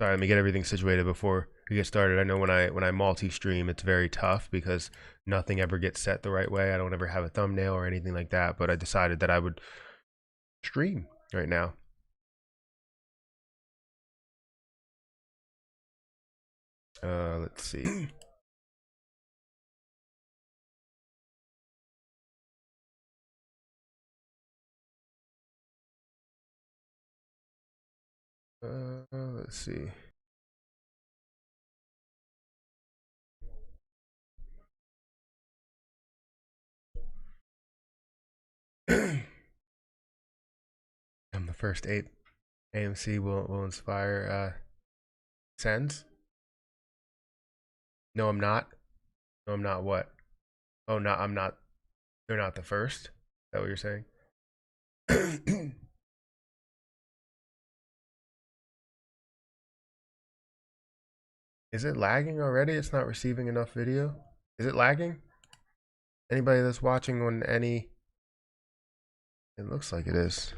Sorry, let me get everything situated before we get started. I know when I multi-stream, it's very tough because nothing ever gets set the right way. I don't ever have a thumbnail or anything like that, but I decided that I would stream right now. Let's see. Let's see. I'm the first ape. AMC will inspire sends. No, I'm not. No, I'm not. What? Oh, no, I'm not. They're not the first. Is that what you're saying? Is it lagging already? It's not receiving enough video. Is it lagging? Anybody that's watching on any? It looks like it is.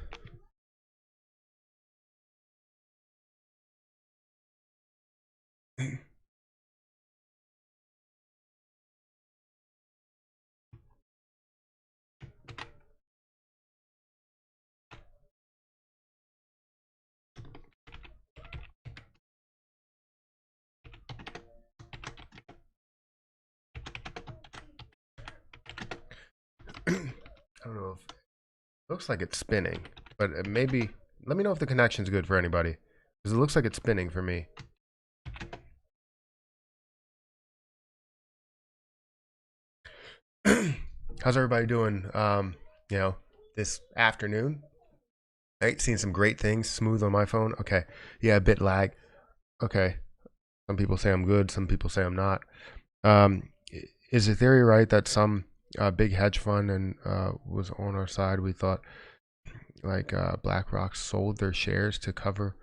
I don't know if it looks like it's spinning, but maybe let me know if the connection's good for anybody, because it looks like it's spinning for me. How's everybody doing? This afternoon. Right, seen some great things. Smooth on my phone. Okay, yeah, a bit lag. Okay, some people say I'm good. Some people say I'm not. Is the theory right that some big hedge fund and was on our side? We thought like BlackRock sold their shares to cover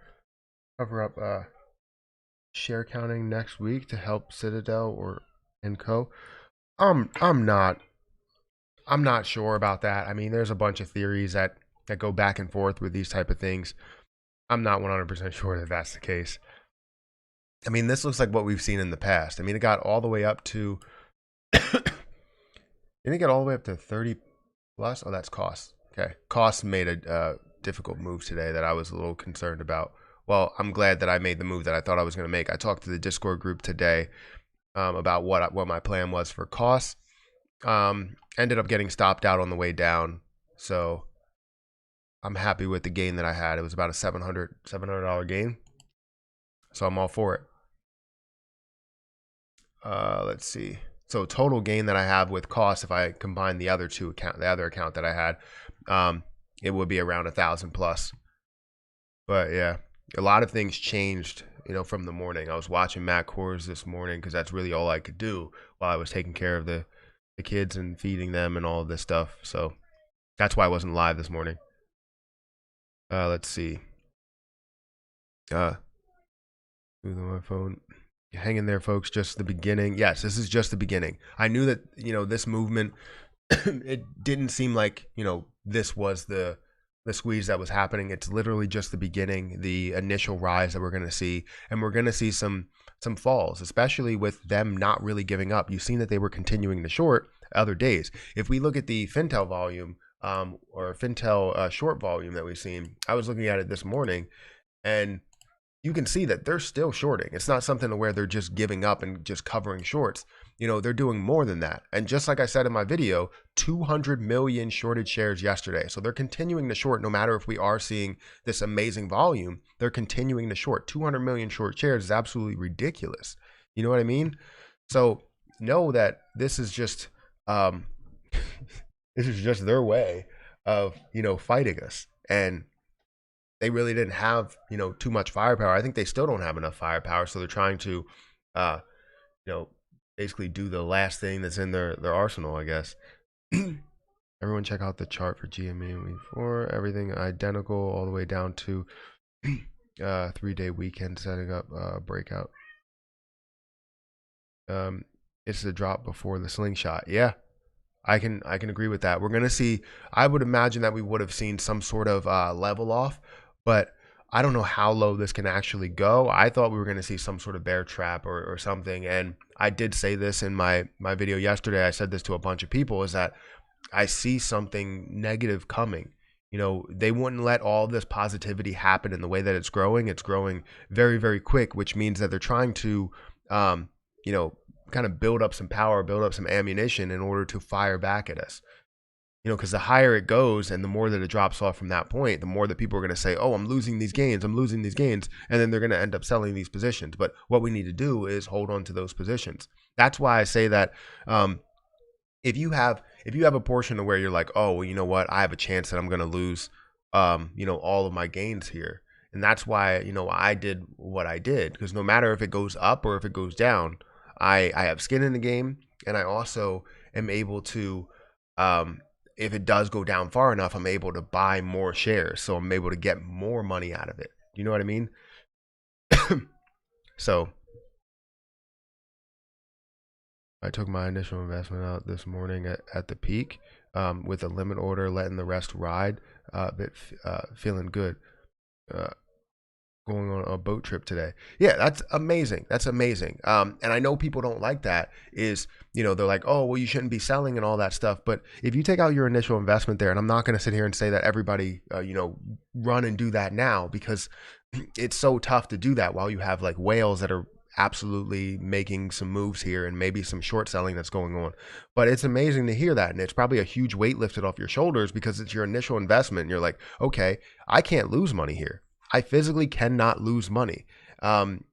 up share counting next week to help Citadel or and Co. I'm not sure about that. I mean, there's a bunch of theories that go back and forth with these type of things. I'm not 100% sure that that's the case. I mean, this looks like what we've seen in the past. I mean, it got all the way up to didn't it get all the way up to 30 plus? Oh, that's cost. Okay, cost made a difficult move today that I was a little concerned about. Well, I'm glad that I made the move that I thought I was going to make. I talked to the Discord group today about what my plan was for costs. Ended up getting stopped out on the way down, so I'm happy with the gain that I had. It was about a $700 gain, so I'm all for it. Let's see. So total gain that I have with costs, if I combine the other account that I had, it would be around 1,000 plus. But yeah, a lot of things changed, from the morning. I was watching Matt Kors this morning because that's really all I could do while I was taking care of the kids and feeding them and all of this stuff. So that's why I wasn't live this morning. Let's see. My phone. Hang in there, folks. Just the beginning. Yes, this is just the beginning. I knew that, this movement, it didn't seem like, this was the squeeze that was happening. It's literally just the beginning, the initial rise that we're going to see. And we're going to see some falls, especially with them not really giving up. You've seen that they were continuing to short other days. If we look at the Fintel volume or Fintel short volume that we've seen, I was looking at it this morning, and you can see that they're still shorting. It's not something to where they're just giving up and just covering shorts. They're doing more than that. And just like I said in my video, 200 million shorted shares yesterday. So they're continuing to short no matter if we are seeing this amazing volume. They're continuing to short. 200 million short shares is absolutely ridiculous. You know what I mean? So know that this is just this is just their way of, fighting us. And they really didn't have, too much firepower. I think they still don't have enough firepower. So they're trying to, basically do the last thing that's in their arsenal, I guess. Everyone check out the chart for GME week 4. Everything identical all the way down to 3-day weekend setting up breakout. It's the drop before the slingshot. Yeah, I can agree with that. We're going to see, I would imagine that we would have seen some sort of level off. But I don't know how low this can actually go. I thought we were going to see some sort of bear trap or something. And I did say this in my video yesterday. I said this to a bunch of people, is that I see something negative coming. You know, they wouldn't let all this positivity happen in the way that it's growing. It's growing very, very quick, which means that they're trying to, you know, kind of build up some power, build up some ammunition in order to fire back at us. You know, because the higher it goes and the more that it drops off from that point, the more that people are going to say, oh, I'm losing these gains, I'm losing these gains. And then they're going to end up selling these positions. But what we need to do is hold on to those positions. That's why I say that if you have a portion of where you're like, oh, well, you know what, I have a chance that I'm going to lose, you know, all of my gains here. And that's why, you know, I did what I did, because no matter if it goes up or if it goes down, I have skin in the game. And I also am able to, if it does go down far enough, I'm able to buy more shares. So I'm able to get more money out of it. Do you know what I mean? So I took my initial investment out this morning at the peak with a limit order, letting the rest ride, but feeling good. Going on a boat trip today. Yeah, that's amazing. That's amazing. And I know people don't like that, is, you know, they're like, oh, well, you shouldn't be selling and all that stuff. But if you take out your initial investment there, and I'm not going to sit here and say that everybody, you know, run and do that now, because it's so tough to do that while you have like whales that are absolutely making some moves here and maybe some short selling that's going on. But it's amazing to hear that. And it's probably a huge weight lifted off your shoulders, because it's your initial investment. And you're like, okay, I can't lose money here. I physically cannot lose money,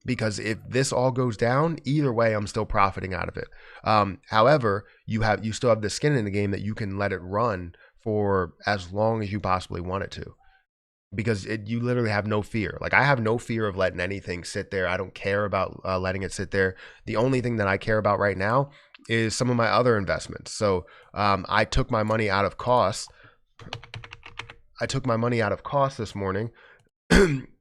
because if this all goes down, either way, I'm still profiting out of it. However, you still have the skin in the game that you can let it run for as long as you possibly want it to, because you literally have no fear. Like, I have no fear of letting anything sit there. I don't care about letting it sit there. The only thing that I care about right now is some of my other investments. So I took my money out of cost. This morning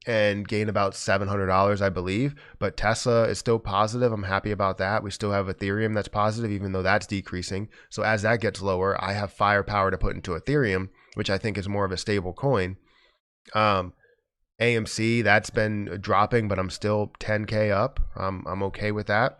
and gain about $700, I believe. But Tesla is still positive. I'm happy about that. We still have Ethereum that's positive, even though that's decreasing. So as that gets lower, I have firepower to put into Ethereum, which I think is more of a stable coin. AMC, that's been dropping, but I'm still 10K up. I'm okay with that.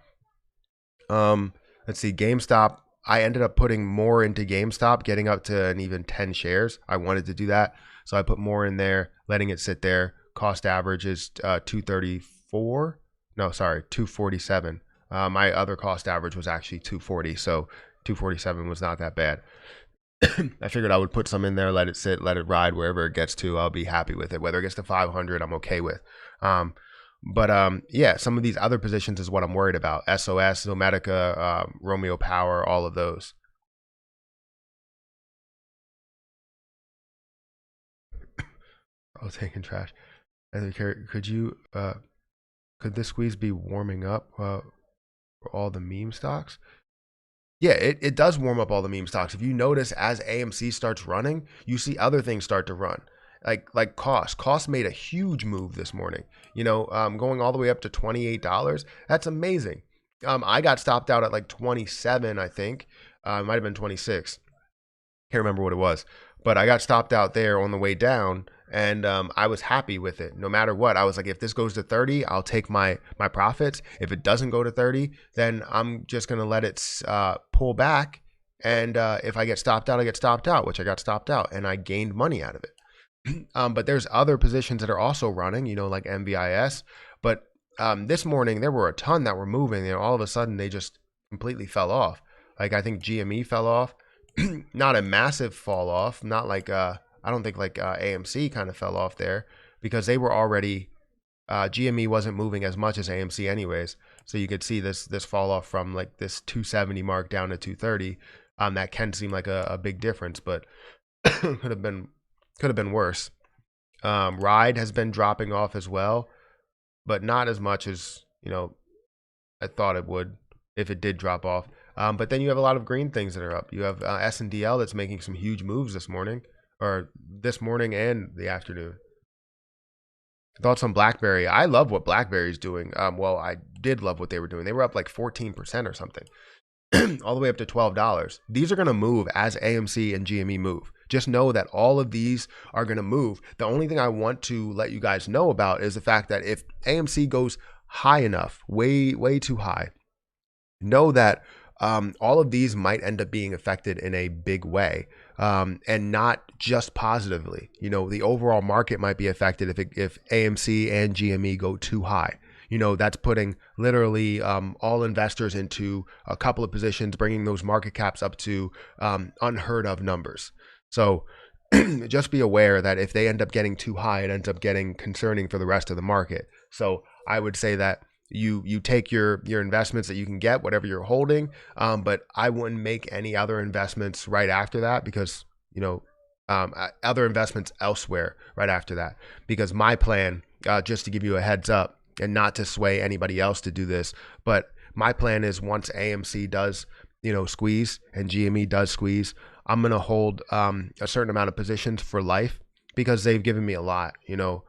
Let's see, GameStop, I ended up putting more into GameStop, getting up to an even 10 shares. I wanted to do that, so I put more in there, letting it sit there. Cost average is 234. No, sorry, 247. My other cost average was actually 240, so 247 was not that bad. I figured I would put some in there, let it sit, let it ride wherever it gets to. I'll be happy with it. Whether it gets to 500, I'm okay with. Yeah, some of these other positions is what I'm worried about. SOS, Zomedica, Romeo Power, all of those. I was taking trash. Could you, could this squeeze be warming up for all the meme stocks? Yeah, it does warm up all the meme stocks. If you notice, as AMC starts running, you see other things start to run. Like Cost made a huge move this morning, you know, going all the way up to $28. That's amazing. I got stopped out at like 27, I think. It might have been 26. Can't remember what it was, but I got stopped out there on the way down, and I was happy with it. No matter what, I was like, if this goes to 30, I'll take my profits. If it doesn't go to 30, then I'm just gonna let it pull back. And if I get stopped out, I get stopped out, which I got stopped out, and I gained money out of it. But there's other positions that are also running, you know, like MVIS. But this morning there were a ton that were moving, and all of a sudden they just completely fell off. Like, I think GME fell off. Not a massive fall off, not like I don't think like AMC kind of fell off there, because they were already GME wasn't moving as much as AMC anyways. So you could see this fall off from like this 270 mark down to 230. That can seem like a big difference, but could have been worse. Ride has been dropping off as well, but not as much as, you know, I thought it would if it did drop off. But then you have a lot of green things that are up. You have SNDL that's making some huge moves this morning and the afternoon. Thoughts on BlackBerry? I love what BlackBerry's doing. Well, I did love what they were doing. They were up like 14% or something, all the way up to $12. These are going to move as AMC and GME move. Just know that all of these are going to move. The only thing I want to let you guys know about is the fact that if AMC goes high enough, way too high, know that all of these might end up being affected in a big way, and not just positively. You know, the overall market might be affected if AMC and GME go too high. You know, that's putting literally all investors into a couple of positions, bringing those market caps up to unheard of numbers. So just be aware that if they end up getting too high, it ends up getting concerning for the rest of the market. So I would say that you take your investments that you can get, whatever you're holding, but I wouldn't make any other investments right after that, because, you know, other investments elsewhere right after that, because my plan, just to give you a heads up and not to sway anybody else to do this, but my plan is once AMC does, you know, squeeze and GME does squeeze, I'm going to hold a certain amount of positions for life, because they've given me a lot. You know,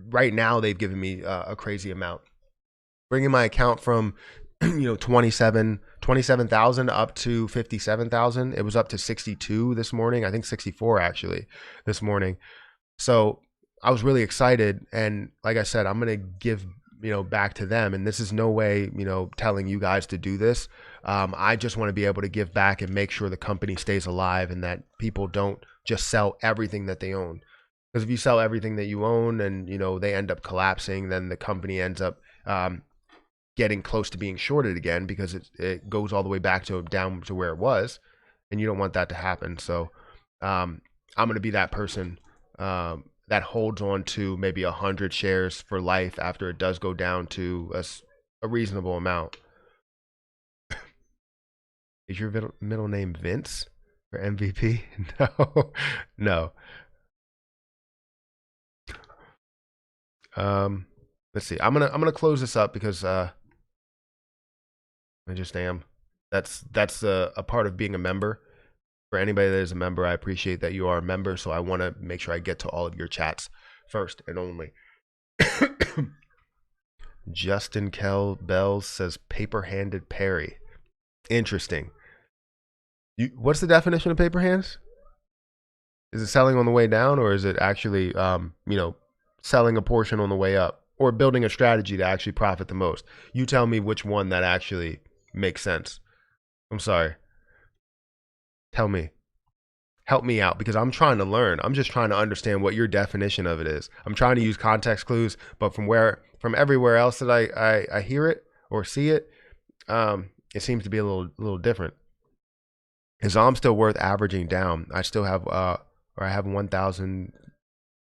right now they've given me a crazy amount. Bringing my account from, you know, 27,000 up to 57,000. It was up to 62 this morning. I think 64 actually this morning. So I was really excited. And like I said, I'm going to give, you know, back to them. And this is no way, you know, telling you guys to do this. I just want to be able to give back and make sure the company stays alive and that people don't just sell everything that they own. Because if you sell everything that you own and, you know, they end up collapsing, then the company ends up getting close to being shorted again, because it goes all the way back to down to where it was, and you don't want that to happen. So I'm going to be that person that holds on to maybe 100 shares for life after it does go down to a reasonable amount. Is your middle name Vince for MVP? No. Let's see. I'm gonna close this up because I just am. That's a part of being a member. For anybody that is a member, I appreciate that you are a member. So I want to make sure I get to all of your chats first and only. Justin Kell Bells says paper-handed Perry. Interesting. What's the definition of paper hands? Is it selling on the way down, or is it actually, you know, selling a portion on the way up, or building a strategy to actually profit the most? You tell me which one that actually makes sense. I'm sorry. Tell me. Help me out, because I'm trying to learn. I'm just trying to understand what your definition of it is. I'm trying to use context clues, but from everywhere else that I hear it or see it, it seems to be a little different. Is ZOM still worth averaging down? I still have or I have 1,000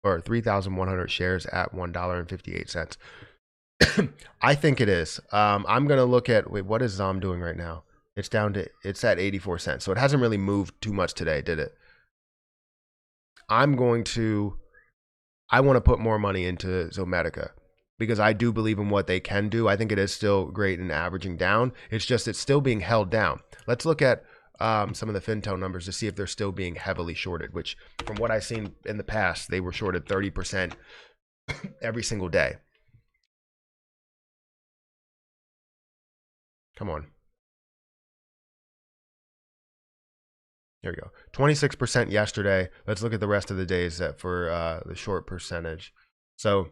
or 3,100 shares at $1.58. I think it is. I'm gonna look at, wait, what is ZOM doing right now? It's at 84 cents. So it hasn't really moved too much today, did it? I want to put more money into Zomedica, because I do believe in what they can do. I think it is still great in averaging down. It's still being held down. Let's look at some of the FinTel numbers to see if they're still being heavily shorted, which from what I've seen in the past, they were shorted 30% every single day. Come on. Here we go. 26% yesterday. Let's look at the rest of the days for the short percentage. So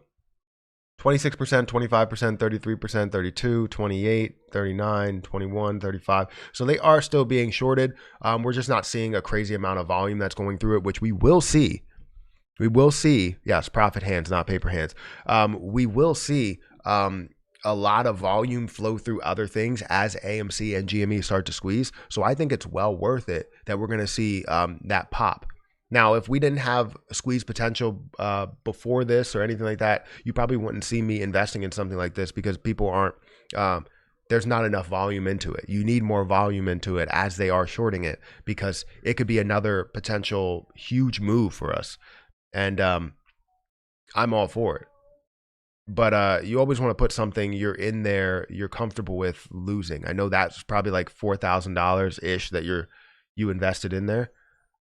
26%, 25%, 33%, 32, 28, 39, 21, 35. So they are still being shorted. We're just not seeing a crazy amount of volume that's going through it, which we will see. We will see, yes, profit hands, not paper hands. We will see a lot of volume flow through other things as AMC and GME start to squeeze. So I think it's well worth it that we're going to see that pop. Now, if we didn't have squeeze potential before this or anything like that, you probably wouldn't see me investing in something like this, because people aren't, there's not enough volume into it. You need more volume into it as they are shorting it, because it could be another potential huge move for us. And I'm all for it. But you always want to put something you're in there, you're comfortable with losing. I know that's probably like $4,000-ish that you invested in there.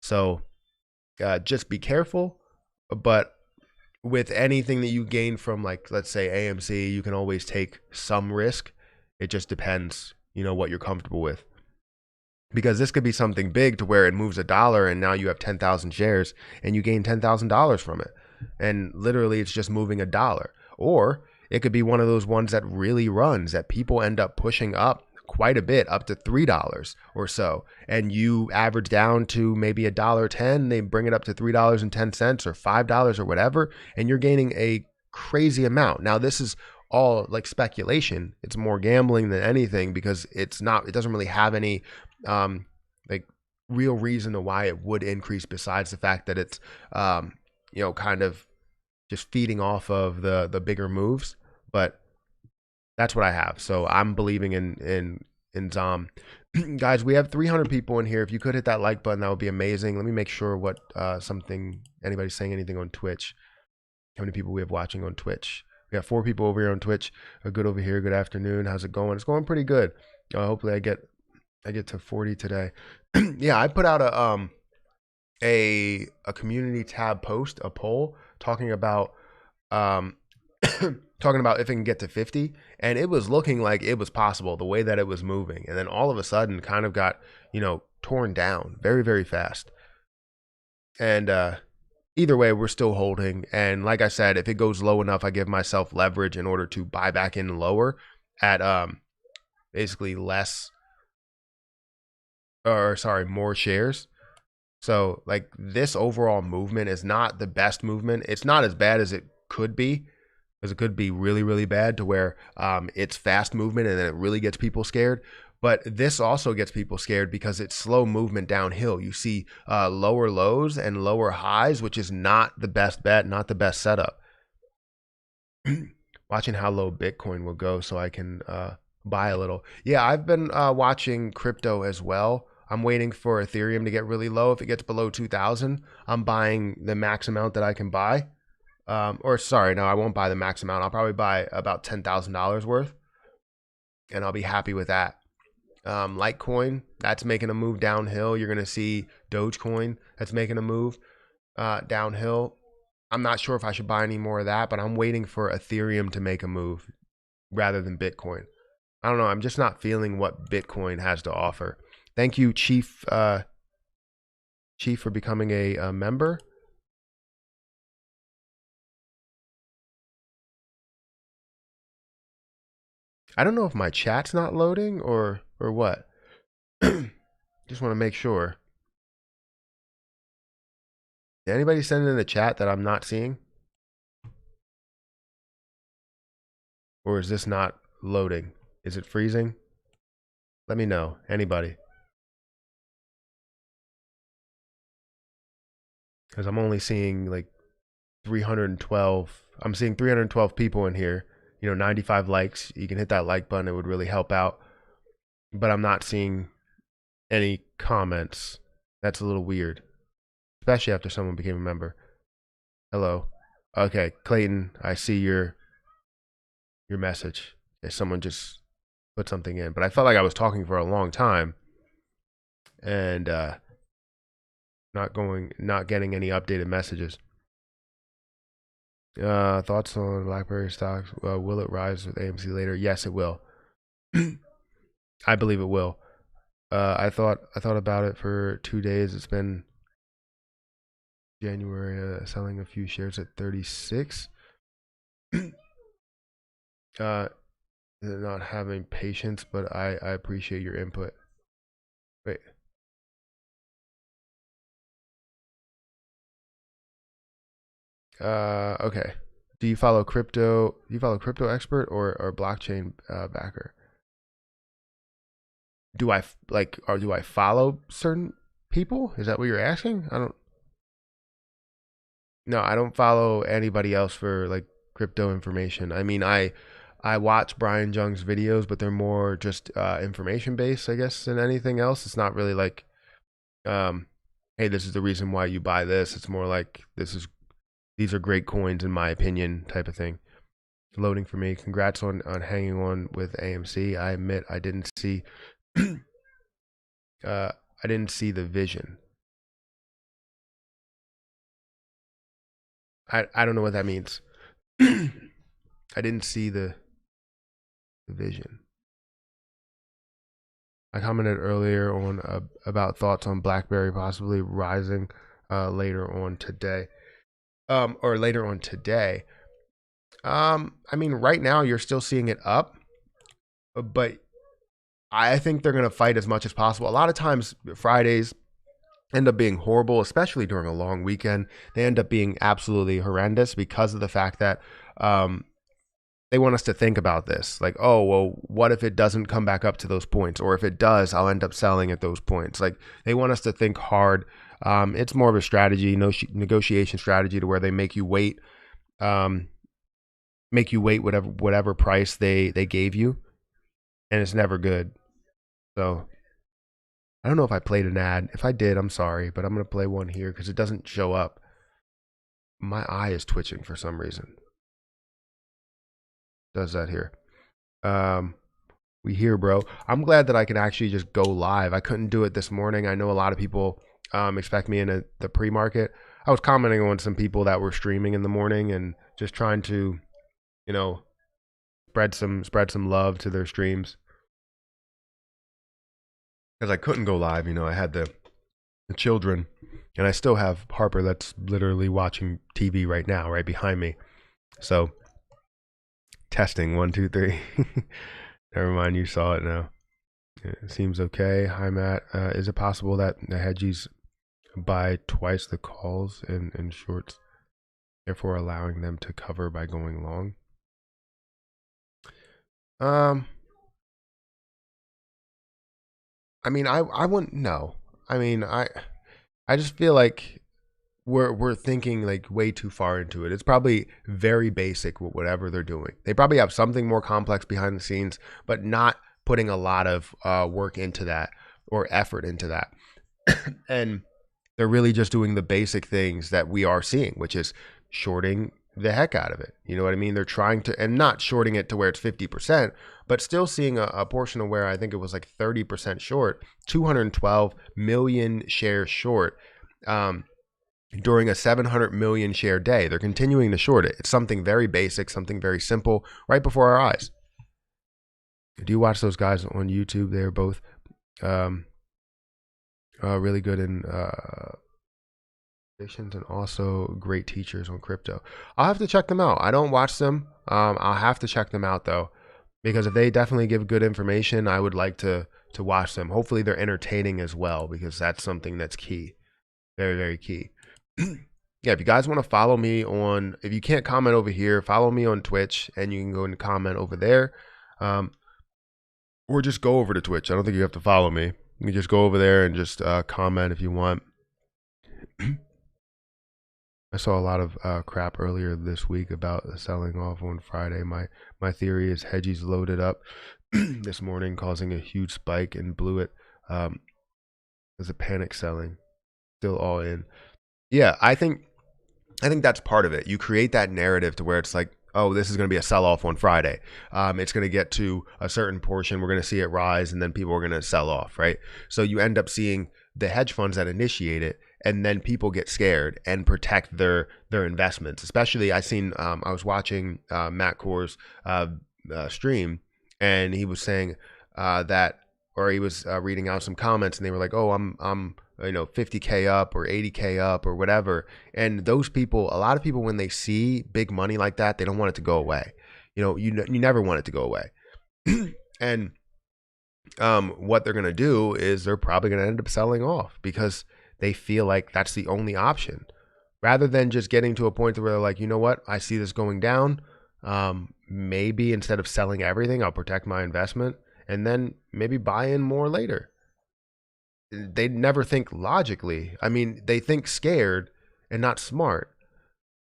So just be careful. But with anything that you gain from, like, let's say AMC, you can always take some risk. It just depends, you know, what you're comfortable with. because this could be something big to where it moves a dollar and now you have 10,000 shares and you gain $10,000 from it. And literally it's just moving a dollar. Or it could be one of those ones that really runs that people end up pushing up quite a bit, up to $3 or so. And you average down to maybe $1.10, they bring it up to $3.10 or $5 or whatever, and you're gaining a crazy amount. Now this is all like speculation. It's more gambling than anything because it doesn't really have any like real reason to why it would increase besides the fact that it's kind of just feeding off of the bigger moves. But that's what I have. So I'm believing in ZOM. Guys, we have 300 people in here. If you could hit that like button, that would be amazing. Let me make sure what anybody's saying anything on Twitch. How many people we have watching on Twitch? We got 4 people over here on Twitch. Good over here. Good afternoon. How's it going? It's going pretty good. Hopefully I get to 40 today. Yeah, I put out a community tab post, a poll talking about talking about if it can get to 50, and it was looking like it was possible the way that it was moving, and then all of a sudden kind of got torn down very, very fast. And either way, we're still holding, and like I said, if it goes low enough, I give myself leverage in order to buy back in lower at basically more shares. So like this overall movement is not the best movement. It's not as bad as it could be, because it could be really, really bad to where it's fast movement and then it really gets people scared. But this also gets people scared because it's slow movement downhill. You see lower lows and lower highs, which is not the best bet, not the best setup. Watching how low Bitcoin will go so I can buy a little. Yeah, I've been watching crypto as well. I'm waiting for Ethereum to get really low. If it gets below 2,000, I'm buying the max amount that I can buy. Or sorry, no, I won't buy the max amount. I'll probably buy about $10,000 worth, and I'll be happy with that. Litecoin, that's making a move downhill. You're gonna see Dogecoin, that's making a move downhill. I'm not sure if I should buy any more of that, but I'm waiting for Ethereum to make a move rather than Bitcoin. I don't know. I'm just not feeling what Bitcoin has to offer. Thank you, Chief, for becoming a member. I don't know if my chat's not loading or what. Just want to make sure. Did anybody send in the chat that I'm not seeing? Or is this not loading? Is it freezing? Let me know. Anybody? Because I'm only seeing like 312. I'm seeing 312 people in here. 95 likes. You can hit that like button. It would really help out. But I'm not seeing any comments. That's a little weird. Especially after someone became a member. Hello. Okay, Clayton, I see your message. Someone just put something in. But I felt like I was talking for a long time. And not getting any updated messages. Thoughts on BlackBerry stocks? Will it rise with AMC later? Yes, it will. I believe it will. I thought about it for 2 days. It's been January, selling a few shares at 36. Not having patience, but I appreciate your input. Wait. Okay. Do you follow crypto expert or blockchain backer? Do I follow certain people? Is that what you're asking? No, I don't follow anybody else for like crypto information. I mean, I watch Brian Jung's videos, but they're more just information based, I guess, than anything else. It's not really like, hey, this is the reason why you buy this. It's more like these are great coins in my opinion type of thing. Loading for me. Congrats on hanging on with AMC. I admit I didn't see I didn't see the vision. I don't know what that means. I didn't see the vision. I commented earlier on about thoughts on BlackBerry possibly rising later on today. Or later on today. I mean, right now you're still seeing it up, but I think they're going to fight as much as possible. A lot of times Fridays end up being horrible, especially during a long weekend. They end up being absolutely horrendous because of the fact that they want us to think about this. Like, oh, well, what if it doesn't come back up to those points? Or if it does, I'll end up selling at those points. Like, they want us to think hard. It's more of a strategy, negotiation strategy, to where they make you wait, whatever price they gave you. And it's never good. So I don't know if I played an ad. If I did, I'm sorry, but I'm going to play one here because it doesn't show up. My eye is twitching for some reason. Does that here. We here, bro. I'm glad that I can actually just go live. I couldn't do it this morning. I know a lot of people expect me in the pre-market. I was commenting on some people that were streaming in the morning and just trying to, you know, spread some love to their streams. Because I couldn't go live, you know, I had the children, and I still have Harper that's literally watching TV right now, right behind me. So, testing 1, 2, 3. Never mind, you saw it now. It seems okay. Hi, Matt. Is it possible that the hedgies buy twice the calls in shorts, therefore allowing them to cover by going long? I mean, I wouldn't know. I mean, I just feel like we're thinking like way too far into it. It's probably very basic with whatever they're doing. They probably have something more complex behind the scenes, but not putting a lot of work into that or effort into that. And they're really just doing the basic things that we are seeing, which is shorting the heck out of it. You know what I mean? They're trying to, and not shorting it to where it's 50%, but still seeing a portion of where I think it was like 30% short, 212 million shares short during a 700 million share day. They're continuing to short it. It's something very basic, something very simple right before our eyes. Do you watch those guys on YouTube? They're both really good in and also great teachers on crypto. I'll have to check them out. I don't watch them. I'll have to check them out though, because if they definitely give good information, I would like to watch them. Hopefully they're entertaining as well, because that's something that's key. Very, very key. Yeah, if you guys want to follow me on, if you can't comment over here, follow me on Twitch, and you can go and comment over there. Or just go over to Twitch. I don't think you have to follow me. You can just go over there and just comment if you want. I saw a lot of crap earlier this week about selling off on Friday. My theory is hedgies loaded up this morning, causing a huge spike, and blew it. There's a panic selling, still all in. Yeah, I think that's part of it. You create that narrative to where it's like, oh, this is going to be a sell-off on Friday. It's going to get to a certain portion. We're going to see it rise, and then people are going to sell off, right? So you end up seeing the hedge funds that initiate it, and then people get scared and protect their investments. Especially, I was watching Matt Core's stream, and he was saying that, or he was reading out some comments, and they were like, oh, I'm 50K up or 80K up or whatever. And those people, a lot of people, when they see big money like that, they don't want it to go away. You never want it to go away. And what they're going to do is they're probably going to end up selling off, because they feel like that's the only option, rather than just getting to a point where they're like, you know what, I see this going down. Maybe instead of selling everything, I'll protect my investment and then maybe buy in more later. They never think logically. I mean, they think scared and not smart.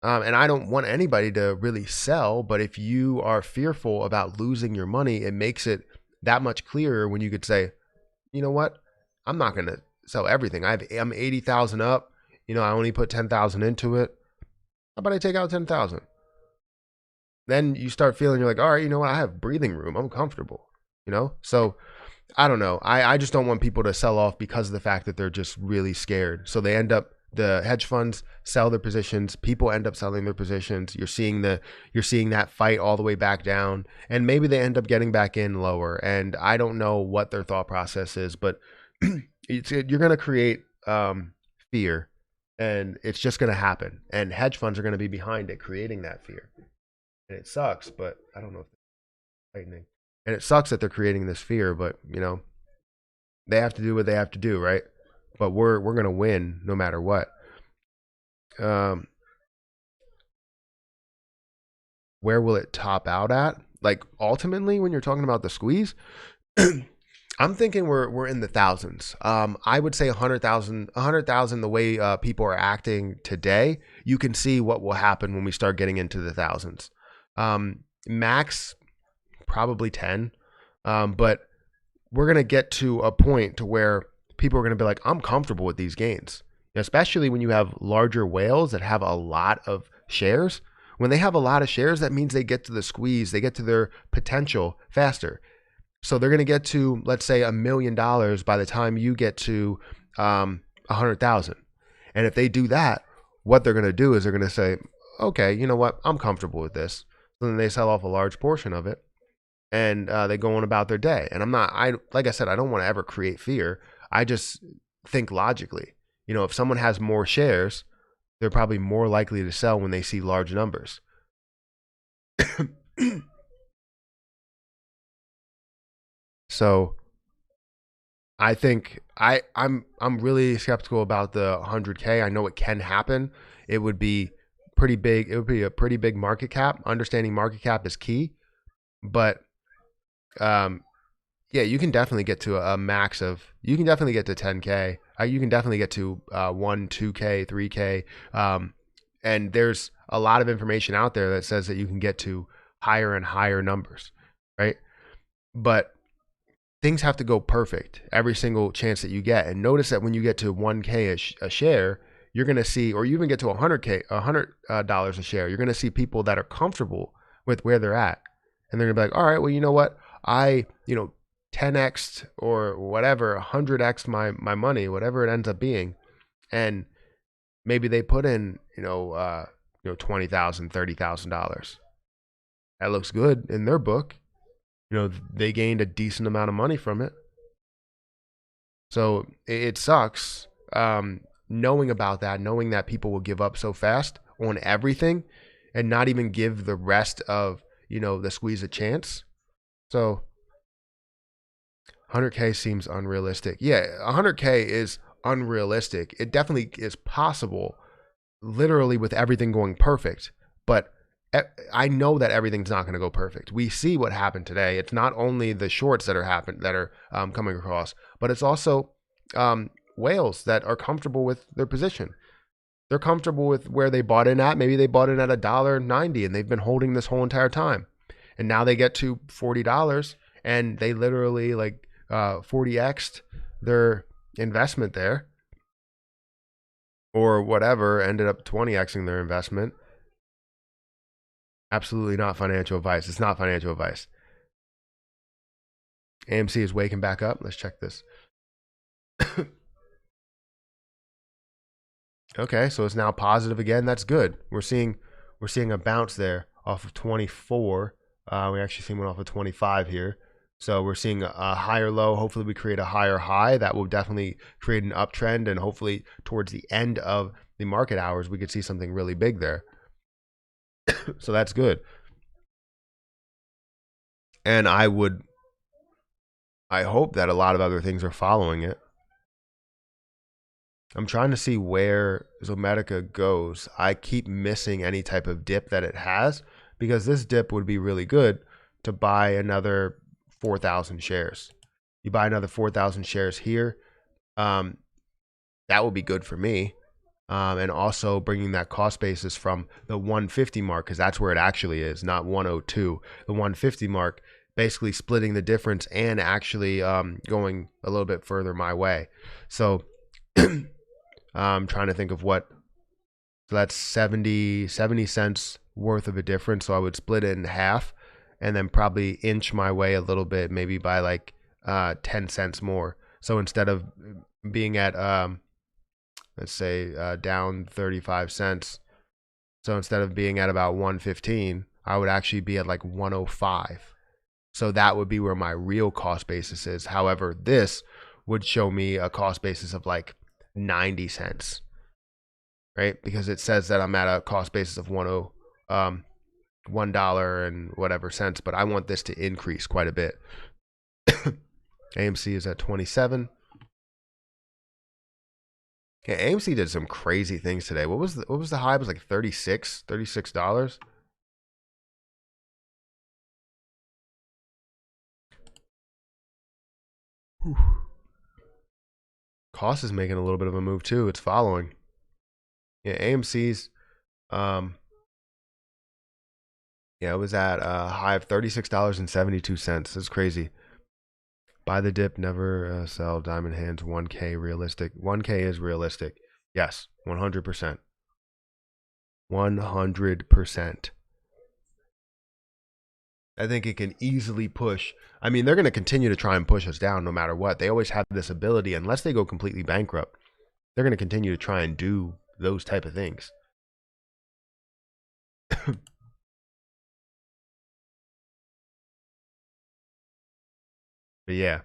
And I don't want anybody to really sell, but if you are fearful about losing your money, it makes it that much clearer when you could say, you know what, I'm not going to sell everything. I'm 80,000 up. I only put 10,000 into it. How about I take out 10,000? Then you start feeling, you're like, all right, you know what? I have breathing room. I'm comfortable, So I don't know. I just don't want people to sell off because of the fact that they're just really scared. So they end up the hedge funds sell their positions, people end up selling their positions. You're seeing that fight all the way back down, and maybe they end up getting back in lower. And I don't know what their thought process is, but you're going to create fear, and it's just going to happen. And hedge funds are going to be behind it, creating that fear. And it sucks, but I don't know if it's lightning. And it sucks that they're creating this fear, but they have to do what they have to do, right? But we're gonna win no matter what. Where will it top out at? Like ultimately, when you're talking about the squeeze, I'm thinking we're in the thousands. I would say 100,000. The way people are acting today, you can see what will happen when we start getting into the thousands. Max probably 10, but we're going to get to a point to where people are going to be like, I'm comfortable with these gains, especially when you have larger whales that have a lot of shares. When they have a lot of shares, that means they get to the squeeze, they get to their potential faster. So they're going to get to, let's say, $1 million by the time you get to 100,000. And if they do that, what they're going to do is they're going to say, okay, you know what? I'm comfortable with this. So then they sell off a large portion of it, and they go on about their day. And like I said, I don't want to ever create fear. I just think logically. If someone has more shares, they're probably more likely to sell when they see large numbers. So I think I'm really skeptical about the 100K. I know it can happen. It would be pretty big. It would be a pretty big market cap. Understanding market cap is key, but yeah, you can definitely get to a max of. You can definitely get to 10K. You can definitely get to 1, 2K, 3K. And there's a lot of information out there that says that you can get to higher and higher numbers, right? But things have to go perfect every single chance that you get. And notice that when you get to 1K a share, you're going to see, or you even get to $100 a share, you're going to see people that are comfortable with where they're at. And they're going to be like, all right, well, you know what? 10x or whatever, 100x my money, whatever it ends up being. And maybe they put in, $20,000, $30,000. That looks good in their book. They gained a decent amount of money from it. So it sucks knowing about that, knowing that people will give up so fast on everything and not even give the rest of, the squeeze a chance. So 100K seems unrealistic. Yeah, 100K is unrealistic. It definitely is possible, literally with everything going perfect. But I know that everything's not going to go perfect. We see what happened today. It's not only the shorts that are coming across, but it's also whales that are comfortable with their position. They're comfortable with where they bought in at. Maybe they bought in at $1.90 and they've been holding this whole entire time. And now they get to $40 and they literally 40x'd their investment there, or whatever, ended up 20xing their investment. Absolutely not financial advice. It's not financial advice. AMC is waking back up. Let's check this. Okay, so it's now positive again. That's good. We're seeing a bounce there off of 24. We actually see one off of 25 here. So we're seeing a higher low. Hopefully we create a higher high. That will definitely create an uptrend, and hopefully towards the end of the market hours, we could see something really big there. So that's good. And I hope that a lot of other things are following it. I'm trying to see where Zomedica goes. I keep missing any type of dip that it has, because this dip would be really good to buy another 4,000 shares. You buy another 4,000 shares here. That will be good for me. And also bringing that cost basis from the 150 mark, because that's where it actually is, not 102. The 150 mark, basically splitting the difference and actually going a little bit further my way. So I'm trying to think of what. So that's 70 cents worth of a difference. So I would split it in half and then probably inch my way a little bit, maybe by 10 cents more. So instead of being at let's say down 35 cents. So instead of being at about 115, I would actually be at like 105. So that would be where my real cost basis is. However, this would show me a cost basis of like 90 cents, right? Because it says that I'm at a cost basis of $1 and whatever cents, but I want this to increase quite a bit. AMC is at 27. Yeah, AMC did some crazy things today. What was the high? It was like $36. Whew. Cost is making a little bit of a move too. It's following. Yeah, AMC's yeah, it was at a high of $36.72. That's crazy. Buy the dip, never sell. Diamond hands, 1K realistic. 1K is realistic. Yes, 100%. 100%. I think it can easily push. I mean, they're going to continue to try and push us down no matter what. They always have this ability, unless they go completely bankrupt. They're going to continue to try and do those type of things. But yeah.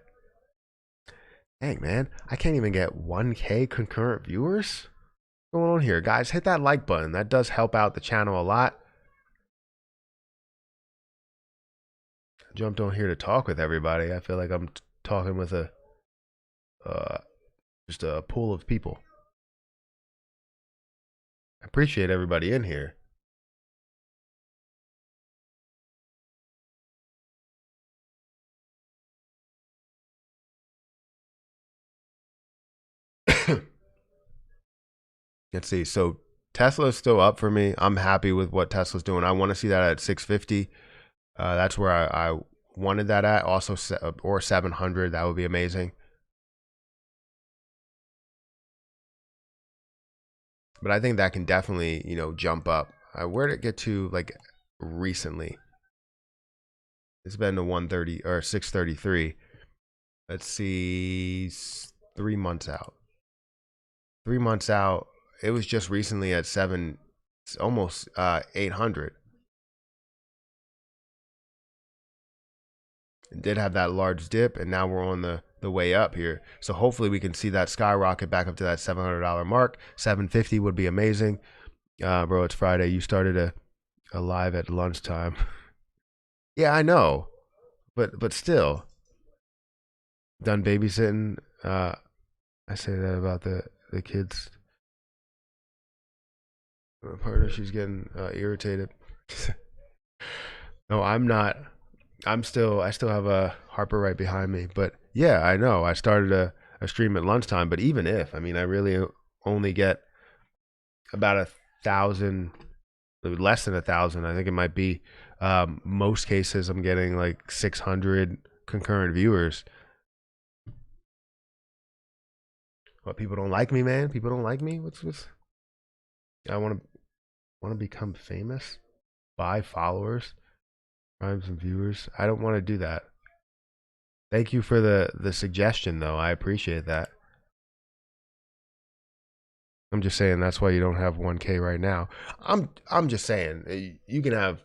Dang, man. I can't even get 1K concurrent viewers. What's going on here? Guys, hit that like button. That does help out the channel a lot. I jumped on here to talk with everybody. I feel like I'm talking with a just a pool of people. I appreciate everybody in here. Let's see. So Tesla's still up for me. I'm happy with what Tesla's doing. I want to see that at 650. That's where I wanted that at. Also, or 700. That would be amazing. But I think that can definitely, jump up. Where did it get to like recently? It's been to 130 or 633. Let's see, 3 months out. 3 months out. It was just recently at almost 800. It did have that large dip, and now we're on the way up here. So hopefully we can see that skyrocket back up to that $700 mark. 750 would be amazing. Bro, it's Friday. You started a live at lunchtime. Yeah, I know, but still, done babysitting. I say that about the kids. My partner, she's getting irritated. No, I'm not. I still have a Harper right behind me. But yeah, I know. I started a stream at lunchtime. But even if, I mean, I really only get about 1,000, less than 1,000. I think it might be. Most cases, I'm getting like 600 concurrent viewers. What, people don't like me, man? People don't like me? What's I want to become famous? Buy followers? Prime some viewers? I don't want to do that. Thank you for the suggestion, though. I appreciate that. I'm just saying that's why you don't have 1K right now. I'm just saying you can have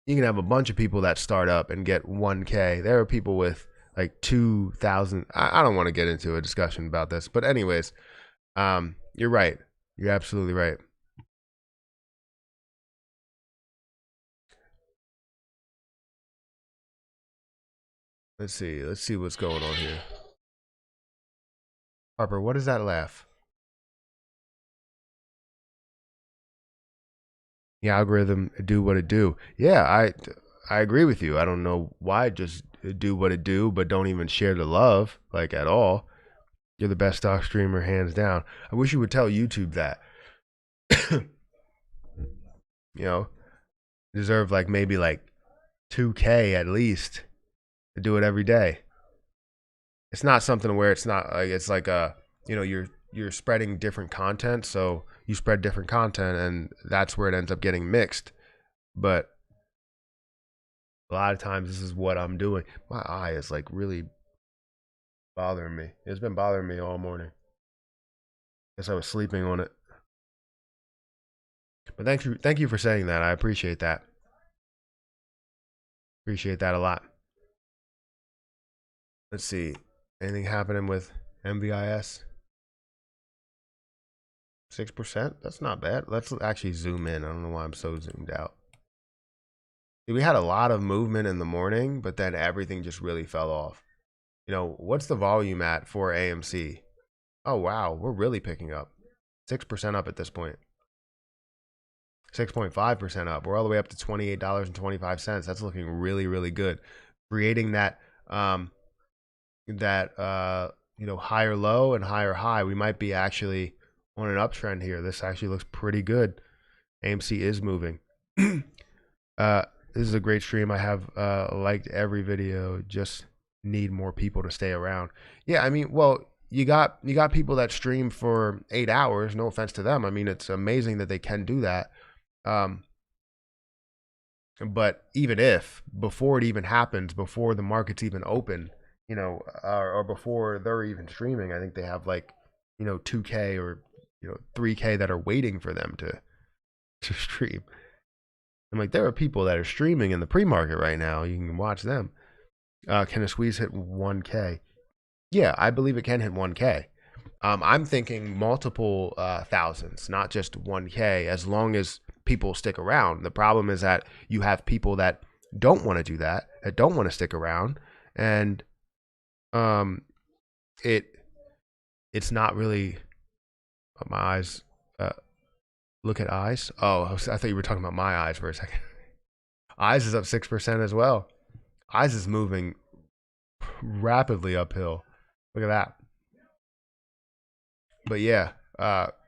a bunch of people that start up and get 1K. There are people with like 2,000. I don't want to get into a discussion about this, but anyways, you're right. You're absolutely right. Let's see what's going on here. Harper, what is that laugh? The algorithm do what it do. Yeah, I agree with you. I don't know why just do what it do, but don't even share the love like at all. You're the best stock streamer, hands down. I wish you would tell YouTube that. Deserve like maybe like 2K at least to do it every day. It's not something where it's not like it's like you're spreading different content, so you spread different content and that's where it ends up getting mixed. But a lot of times this is what I'm doing. My eye is like really bothering me. It's been bothering me all morning. Guess I was sleeping on it. But thank you for saying that. I appreciate that. Appreciate that a lot. Let's see. Anything happening with MVIS? 6%? That's not bad. Let's actually zoom in. I don't know why I'm so zoomed out. We had a lot of movement in the morning, but then everything just really fell off. You know, what's the volume at for AMC? Oh, wow. We're really picking up. 6% up at this point. 6.5% up. We're all the way up to $28.25. That's looking really, really good. Creating that, higher low and higher high. We might be actually on an uptrend here. This actually looks pretty good. AMC is moving. This is a great stream. I have liked every video. Just need more people to stay around. Yeah, I mean, well, you got people that stream for 8 hours. No offense to them. I mean, it's amazing that they can do that. But even if before it even happens, before the market's even open, or before they're even streaming, I think they have 2K or 3K that are waiting for them to stream. I'm like, there are people that are streaming in the pre-market right now. You can watch them. Can a squeeze hit 1K? Yeah, I believe it can hit 1K. I'm thinking multiple thousands, not just 1K, as long as people stick around. The problem is that you have people that don't want to do that don't want to stick around, and it's not really my eyes. Look at eyes. Oh, I thought you were talking about my eyes for a second. Eyes is up 6% as well. Eyes is moving rapidly uphill. Look at that. But yeah,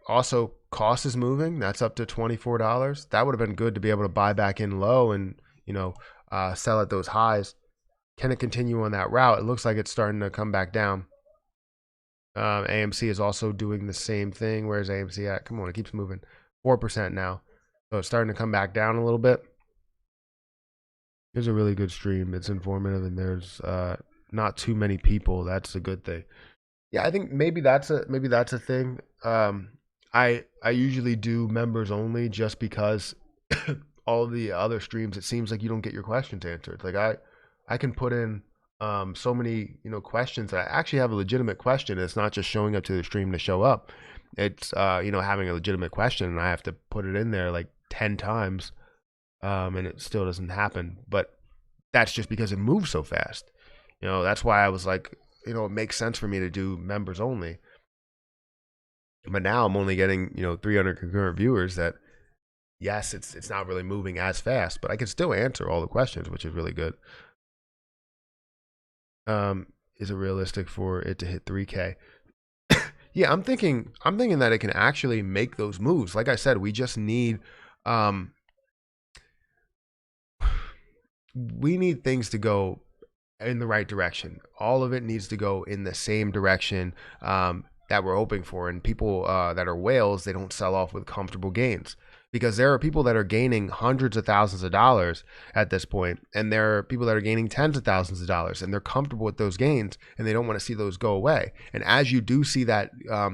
also cost is moving. That's up to $24. That would have been good to be able to buy back in low and sell at those highs. Can it continue on that route? It looks like it's starting to come back down. AMC is also doing the same thing. Where's AMC at? Come on, it keeps moving. 4% now. So it's starting to come back down a little bit. It's a really good stream. It's informative, and there's not too many people. That's a good thing. Yeah, I think maybe that's a thing. I usually do members only just because all the other streams, it seems like you don't get your questions answered. Like I can put in so many questions. I actually have a legitimate question. It's not just showing up to the stream to show up. It's having a legitimate question, and I have to put it in there like 10 times, and it still doesn't happen. But that's just because it moves so fast. That's why I was like, it makes sense for me to do members only. But now I'm only getting 300 concurrent viewers. That yes, it's not really moving as fast, but I can still answer all the questions, which is really good. Is it realistic for it to hit 3K? Yeah, I'm thinking that it can actually make those moves. Like I said, we just need we need things to go in the right direction. All of it needs to go in the same direction that we're hoping for. And people that are whales, they don't sell off with comfortable gains, because there are people that are gaining hundreds of thousands of dollars at this point, and there are people that are gaining tens of thousands of dollars, and they're comfortable with those gains, and they don't want to see those go away. And as you do see that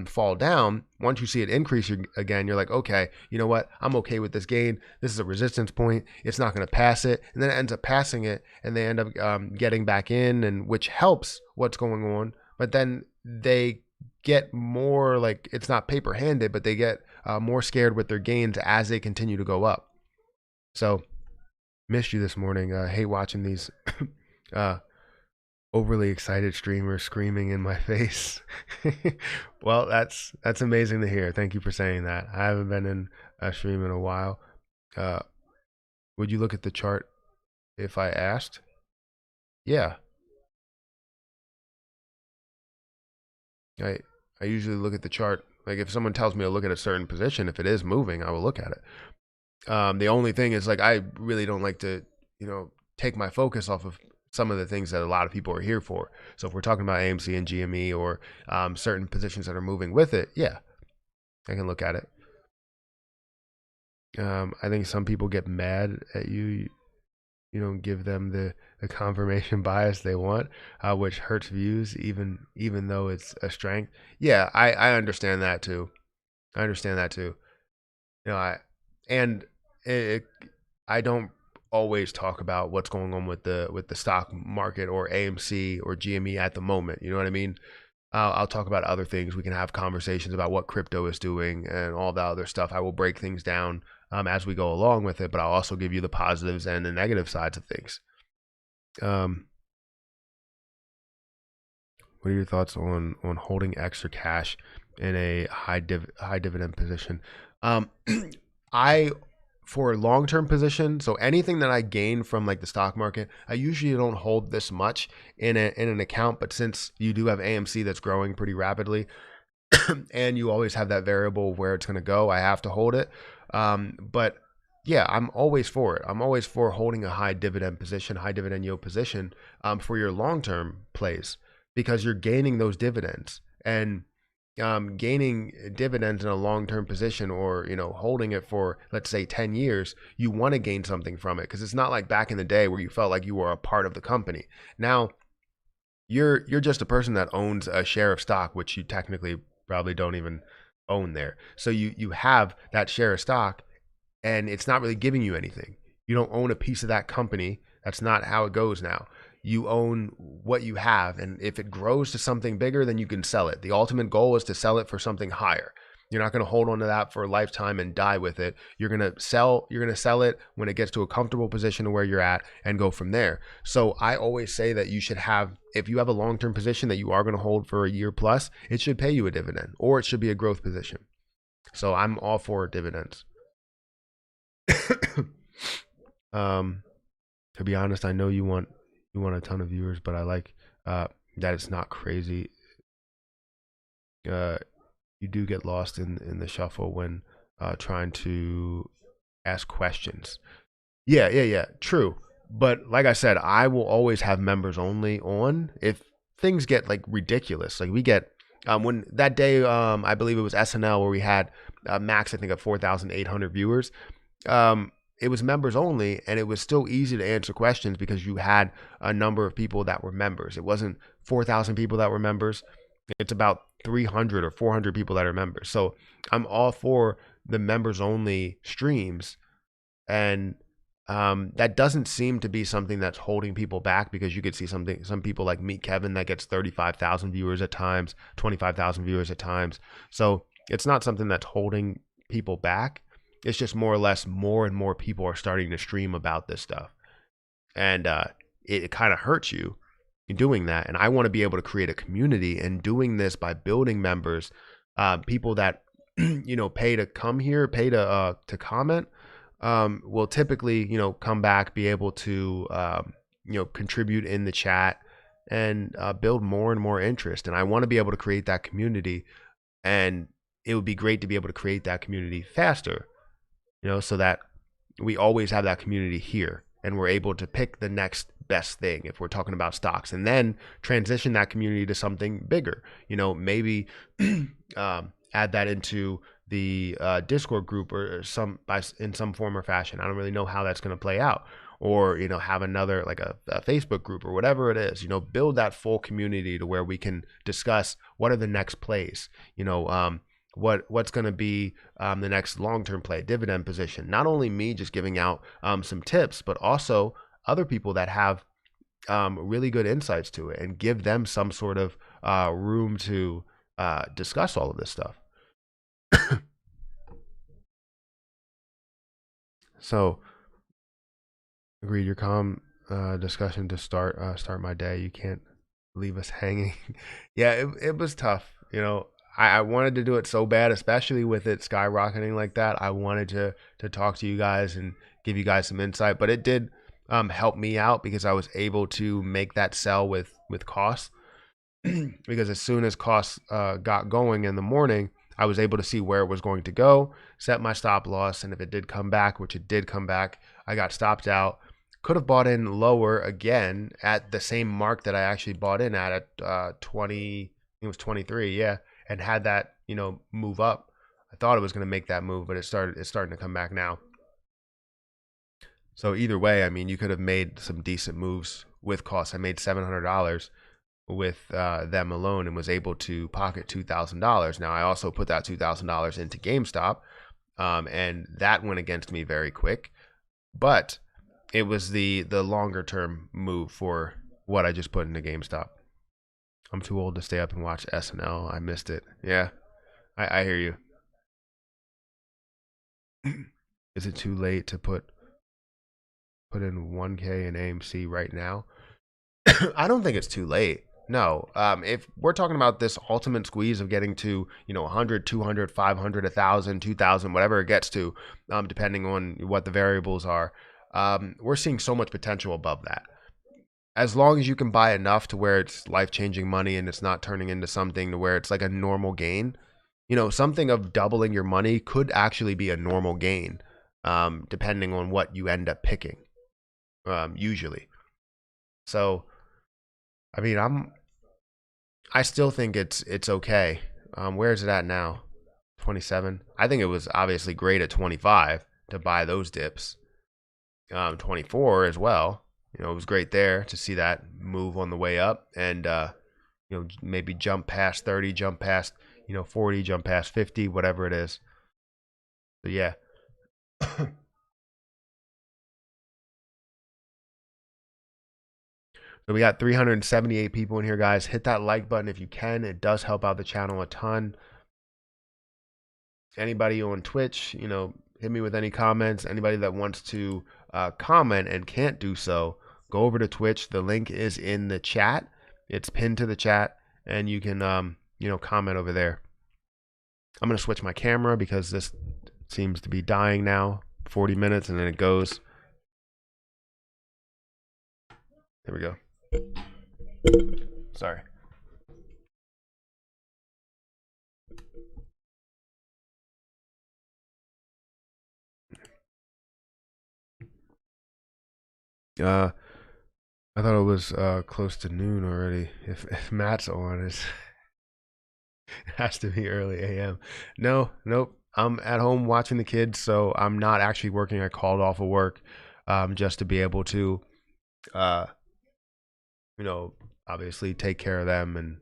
fall down, once you see it increase again, you're like, okay, you know what? I'm okay with this gain. This is a resistance point. It's not going to pass it. And then it ends up passing it, and they end up getting back in, and which helps what's going on. But then they get more, like, it's not paper handed, but they get more scared with their gains as they continue to go up. So missed you this morning. Hate watching these overly excited streamers screaming in my face. Well, that's amazing to hear. Thank you for saying that. I haven't been in a stream in a while. Would you look at the chart if I asked? Yeah. I usually look at the chart. Like, if someone tells me to look at a certain position, if it is moving, I will look at it. The only thing is, like, I really don't like to, take my focus off of some of the things that a lot of people are here for. So if we're talking about AMC and GME or certain positions that are moving with it, yeah, I can look at it. I think some people get mad at you. You don't give them the confirmation bias they want, which hurts views, even though it's a strength. Yeah, I understand that too. I understand that too. You know, and it, I don't always talk about what's going on with the stock market or AMC or GME at the moment. You know what I mean? I'll talk about other things. We can have conversations about what crypto is doing and all that other stuff. I will break things down as we go along with it, but I'll also give you the positives and the negative sides of things. Um, what are your thoughts on holding extra cash in a high dividend position? I for a long term position, so anything that I gain from like the stock market, I usually don't hold this much in an account. But since you do have AMC that's growing pretty rapidly, and you always have that variable where it's going to go, I have to hold it. But yeah, I'm always for it. I'm always for holding a high dividend position, high dividend yield position for your long term plays because you're gaining those dividends and gaining dividends in a long term position or holding it for let's say 10 years. You want to gain something from it because it's not like back in the day where you felt like you were a part of the company. Now you're just a person that owns a share of stock, which you technically probably don't even own there. So you have that share of stock and it's not really giving you anything. You don't own a piece of that company. That's not how it goes now. You own what you have, and if it grows to something bigger, then you can sell it. The ultimate goal is to sell it for something higher. You're not going to hold on to that for a lifetime and die with it. You're going to sell it when it gets to a comfortable position of where you're at and go from there. So I always say that you should have, if you have a long-term position that you are going to hold for a year plus, it should pay you a dividend or it should be a growth position. So I'm all for dividends. To be honest, I know you want a ton of viewers, but I like that it's not crazy. Uh, you do get lost in the shuffle when trying to ask questions. Yeah, true. But like I said, I will always have members only on if things get like ridiculous. Like we get when that day, I believe it was SNL where we had max, I think, of 4,800 viewers. It was members only, and it was still easy to answer questions because you had a number of people that were members. It wasn't 4,000 people that were members. It's about 300 or 400 people that are members. So I'm all for the members only streams, and that doesn't seem to be something that's holding people back because you could see some people like Meet Kevin that gets 35,000 viewers at times, 25,000 viewers at times. So it's not something that's holding people back. It's just more or less more and more people are starting to stream about this stuff. And it kind of hurts you in doing that. And I want to be able to create a community and doing this by building members, people that, pay to come here, pay to comment, will typically, come back, be able to, contribute in the chat and build more and more interest. And I want to be able to create that community. And it would be great to be able to create that community faster, so that we always have that community here and we're able to pick the next best thing if we're talking about stocks and then transition that community to something bigger. Maybe add that into the Discord group or in some form or fashion. I don't really know how that's going to play out. Or, have another like a Facebook group or whatever it is, build that full community to where we can discuss what are the next plays, what's going to be the next long-term play, dividend position. Not only me just giving out some tips, but also other people that have really good insights to it and give them some sort of room to discuss all of this stuff. So, agreed. Your calm discussion to start my day. You can't leave us hanging. Yeah, it was tough. I wanted to do it so bad, especially with it skyrocketing like that. I wanted to talk to you guys and give you guys some insight, but it did help me out because I was able to make that sell with costs. Because as soon as costs got going in the morning, I was able to see where it was going to go, set my stop loss, and if it did come back, which it did come back, I got stopped out. Could have bought in lower again at the same mark that I actually bought in at 20, it was 23, yeah, and had that, move up. I thought it was going to make that move, but it's starting to come back now. So either way, I mean, you could have made some decent moves with costs. I made $700 with them alone and was able to pocket $2,000. Now, I also put that $2,000 into GameStop, and that went against me very quick. But it was the longer term move for what I just put into GameStop. I'm too old to stay up and watch SNL. I missed it. Yeah, I hear you. Is it too late to put in 1K in AMC right now? I don't think it's too late. No. If we're talking about this ultimate squeeze of getting to, 100, 200, 500, 1,000, 2,000, whatever it gets to, depending on what the variables are, we're seeing so much potential above that. As long as you can buy enough to where it's life-changing money and it's not turning into something to where it's like a normal gain, something of doubling your money could actually be a normal gain, depending on what you end up picking, usually. So, I mean, I still think it's okay. Where is it at now? 27. I think it was obviously great at 25 to buy those dips. 24 as well. It was great there to see that move on the way up, and maybe jump past 30, jump past 40, jump past 50, whatever it is. So yeah. So we got 378 people in here, guys. Hit that like button if you can. It does help out the channel a ton. Anybody on Twitch, hit me with any comments. Anybody that wants to comment and can't do so, go over to Twitch. The link is in the chat. It's pinned to the chat, and you can, comment over there. I'm going to switch my camera because this seems to be dying now. 40 minutes, and then it goes. There we go. Sorry. I thought it was close to noon already. If Matt's on, it has to be early AM. Nope. I'm at home watching the kids, so I'm not actually working. I called off of work just to be able to, obviously take care of them. And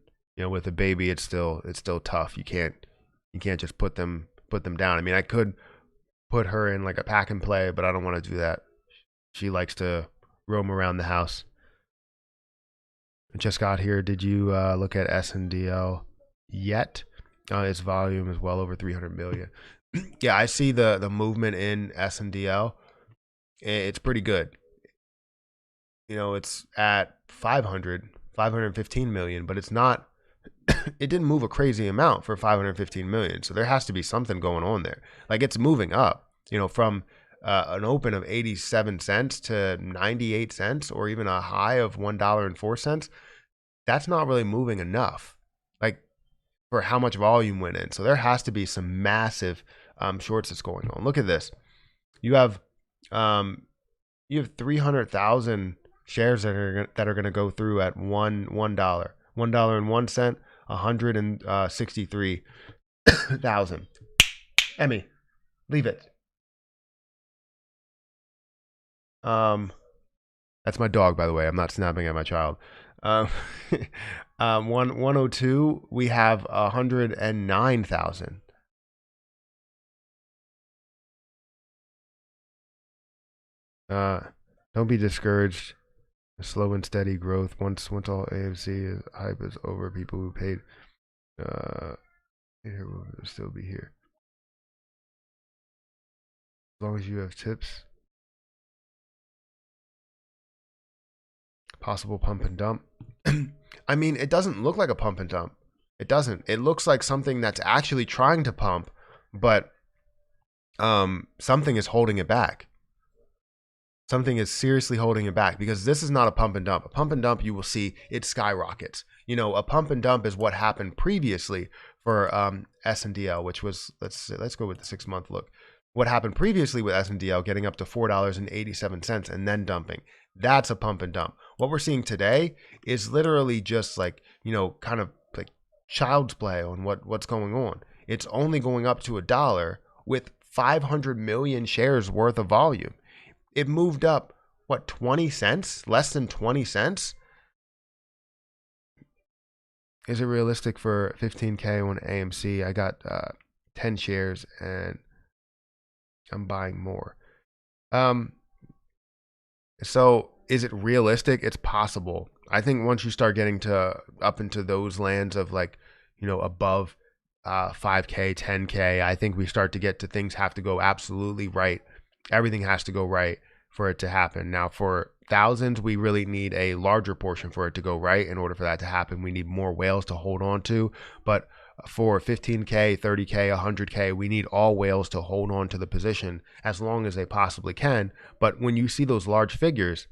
with a baby, it's still tough. You can't just put them down. I mean, I could put her in like a pack and play, but I don't want to do that. She likes to roam around the house. I just got here. Did you look at SNDL yet? Its volume is well over 300 million. Yeah, I see the movement in SNDL. It's pretty good. It's at 515 million, but it's not. It didn't move a crazy amount for 515 million. So there has to be something going on there. Like, it's moving up. From an open of 87 cents to 98 cents, or even a high of $1.04. That's not really moving enough, like, for how much volume went in. So there has to be some massive shorts that's going on. Look at this. You have 300,000 shares that are going to go through at $1.01, $1.01, 163,000. Emmy, leave it. That's my dog, by the way. I'm not snapping at my child. 102, we have 109,000. Don't be discouraged. A slow and steady growth. Once all AMC hype is over, people who paid here will still be here. As long as you have tips. Possible pump and dump. I mean, it doesn't look like a pump and dump. It doesn't. It looks like something that's actually trying to pump, but something is holding it back. Something is seriously holding it back, because this is not a pump and dump. A pump and dump, you will see it skyrockets. A pump and dump is what happened previously for SNDL, which was, let's go with the 6-month look. What happened previously with SNDL, getting up to $4.87 and then dumping. That's a pump and dump. What we're seeing today is literally just like, kind of like child's play on what's going on. It's only going up to $1 with 500 million shares worth of volume. It moved up, what, 20 cents? Less than 20 cents? Is it realistic for 15K on AMC? I got 10 shares and I'm buying more. Um, so is it realistic? It's possible. I think once you start getting to up into those lands of like, above 5K, 10K, I think we start to get to things have to go absolutely right. Everything has to go right for it to happen. Now, for thousands, we really need a larger portion for it to go right. In order for that to happen, we need more whales to hold on to. But for 15K, 30K, 100K, we need all whales to hold on to the position as long as they possibly can. But when you see those large figures,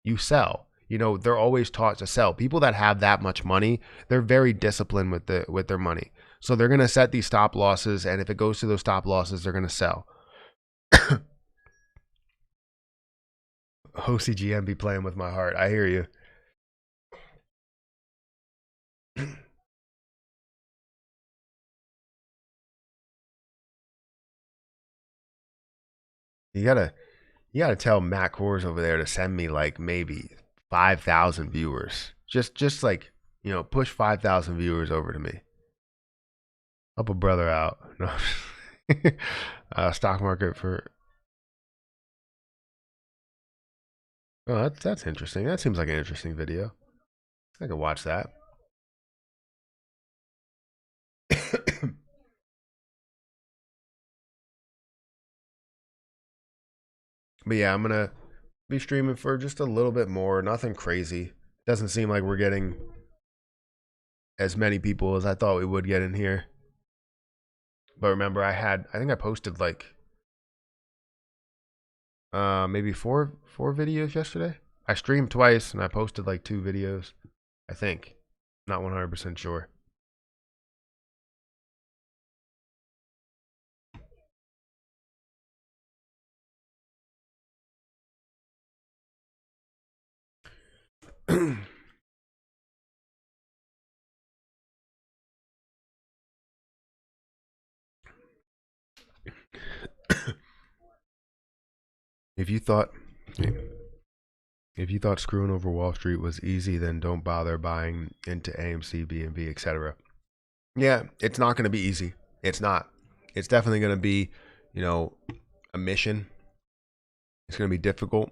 you sell. They're always taught to sell. People that have that much money, they're very disciplined with their money. So they're going to set these stop losses, and if it goes to those stop losses, they're going to sell. OCGM be playing with my heart. I hear you. You gotta tell Matt Kors over there to send me like maybe 5,000 viewers. Just like push 5,000 viewers over to me. Help a brother out. No. Stock market for. Oh, that's interesting. That seems like an interesting video. I could watch that. But yeah, I'm gonna be streaming for just a little bit more. Nothing crazy. Doesn't seem like we're getting as many people as I thought we would get in here. But remember, I think I posted like maybe four videos yesterday. I streamed twice and I posted like 2 videos. I think. Not 100% sure. If you thought screwing over Wall Street was easy, then don't bother buying into AMC, BNB, etc. Yeah, it's not going to be easy. It's not. It's definitely going to be, a mission. It's going to be difficult.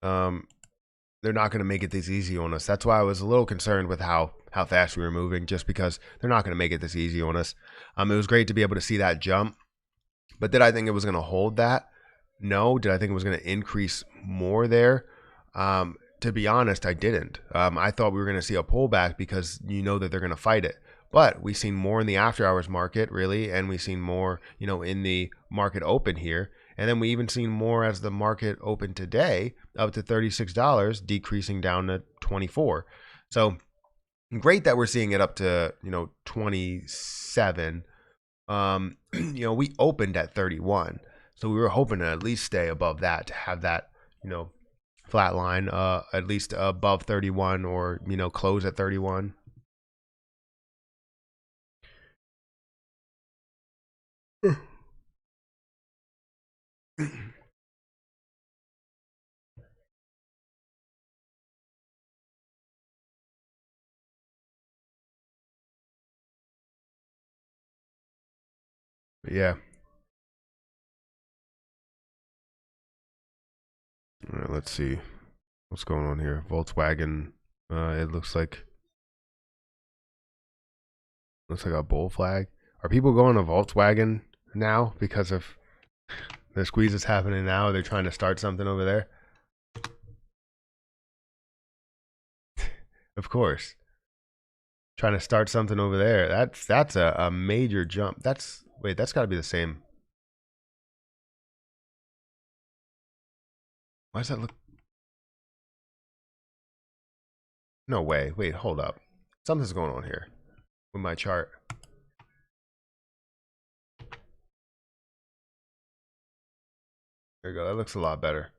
They're not going to make it this easy on us. That's why I was a little concerned with how fast we were moving, just because they're not going to make it this easy on us. It was great to be able to see that jump, but did I think it was going to hold that? No. Did I think it was going to increase more there? To be honest, I didn't. I thought we were going to see a pullback because that they're going to fight it. But we've seen more in the after hours market, really, and we've seen more, in the market open here. And then we even seen more as the market opened today, up to $36, decreasing down to 24. So great that we're seeing it up to 27. We opened at 31, so we were hoping to at least stay above that, to have that flat line at least above 31, or close at 31. Yeah. All right, let's see what's going on here. Volkswagen. It looks like a bull flag. Are people going to Volkswagen now because of the squeeze that's happening now? They're trying to start something over there. Of course, trying to start something over there. That's a major jump. That's got to be the same. Why does that look? No way. Wait, hold up. Something's going on here with my chart. There you go. That looks a lot better.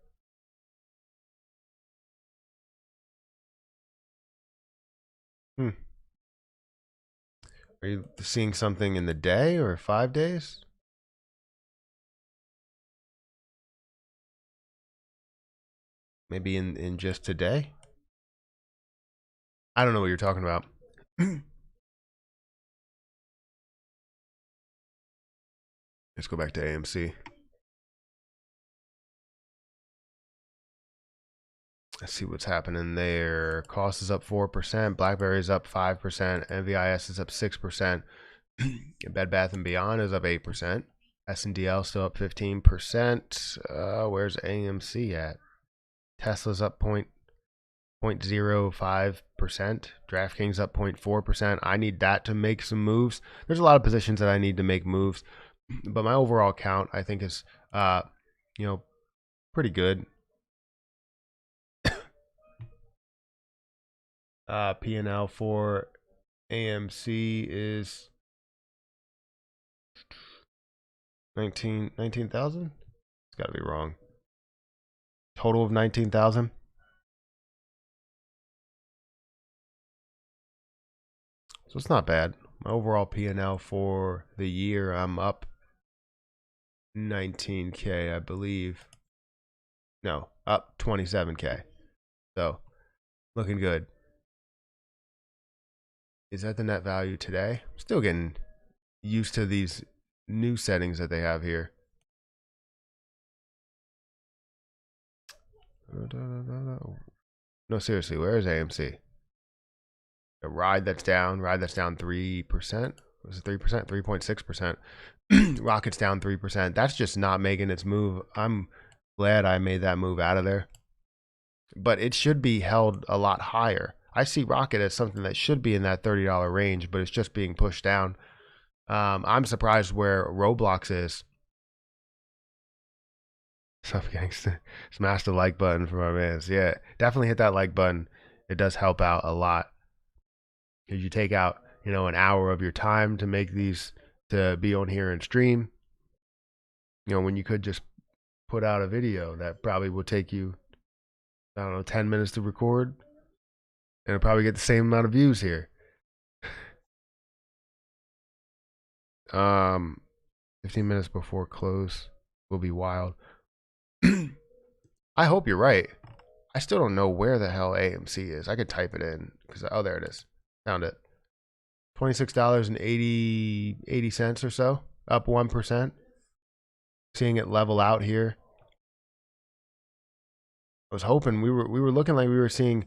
Hmm. Are you seeing something in the day or 5 days? Maybe in just today? I don't know what you're talking about. Let's go back to AMC. Let's see what's happening there. Cost is up 4%. BlackBerry is up 5%. NVIS is up 6%. Bed Bath & Beyond is up 8%. SNDL still up 15%. Where's AMC at? Tesla's up 0.05%. DraftKings up 0.4%. I need that to make some moves. There's a lot of positions that I need to make moves, but my overall count I think is pretty good. P&L for AMC is 19,000. It's got to be wrong. Total of 19,000. So it's not bad. My overall P&L for the year, I'm up 19K, I believe. No, up 27K. So looking good. Is that the net value today? Still getting used to these new settings that they have here. No, seriously, where is AMC? A ride that's down 3%. Was it 3%? 3.6%. Rocket's down 3%. That's just not making its move. I'm glad I made that move out of there. But it should be held a lot higher. I see Rocket as something that should be in that $30 range, but it's just being pushed down. I'm surprised where Roblox is. Stop gangsta. Smash the like button for my mans. Yeah, definitely hit that like button. It does help out a lot. Because you take out, an hour of your time to make these, to be on here and stream. When you could just put out a video that probably would take you, 10 minutes to record. And it'll probably get the same amount of views here. 15 minutes before close will be wild. I hope you're right. I still don't know where the hell AMC is. I could type it in because there it is. Found it. $26.80 or so, up 1%. Seeing it level out here. I was hoping we were looking like we were seeing,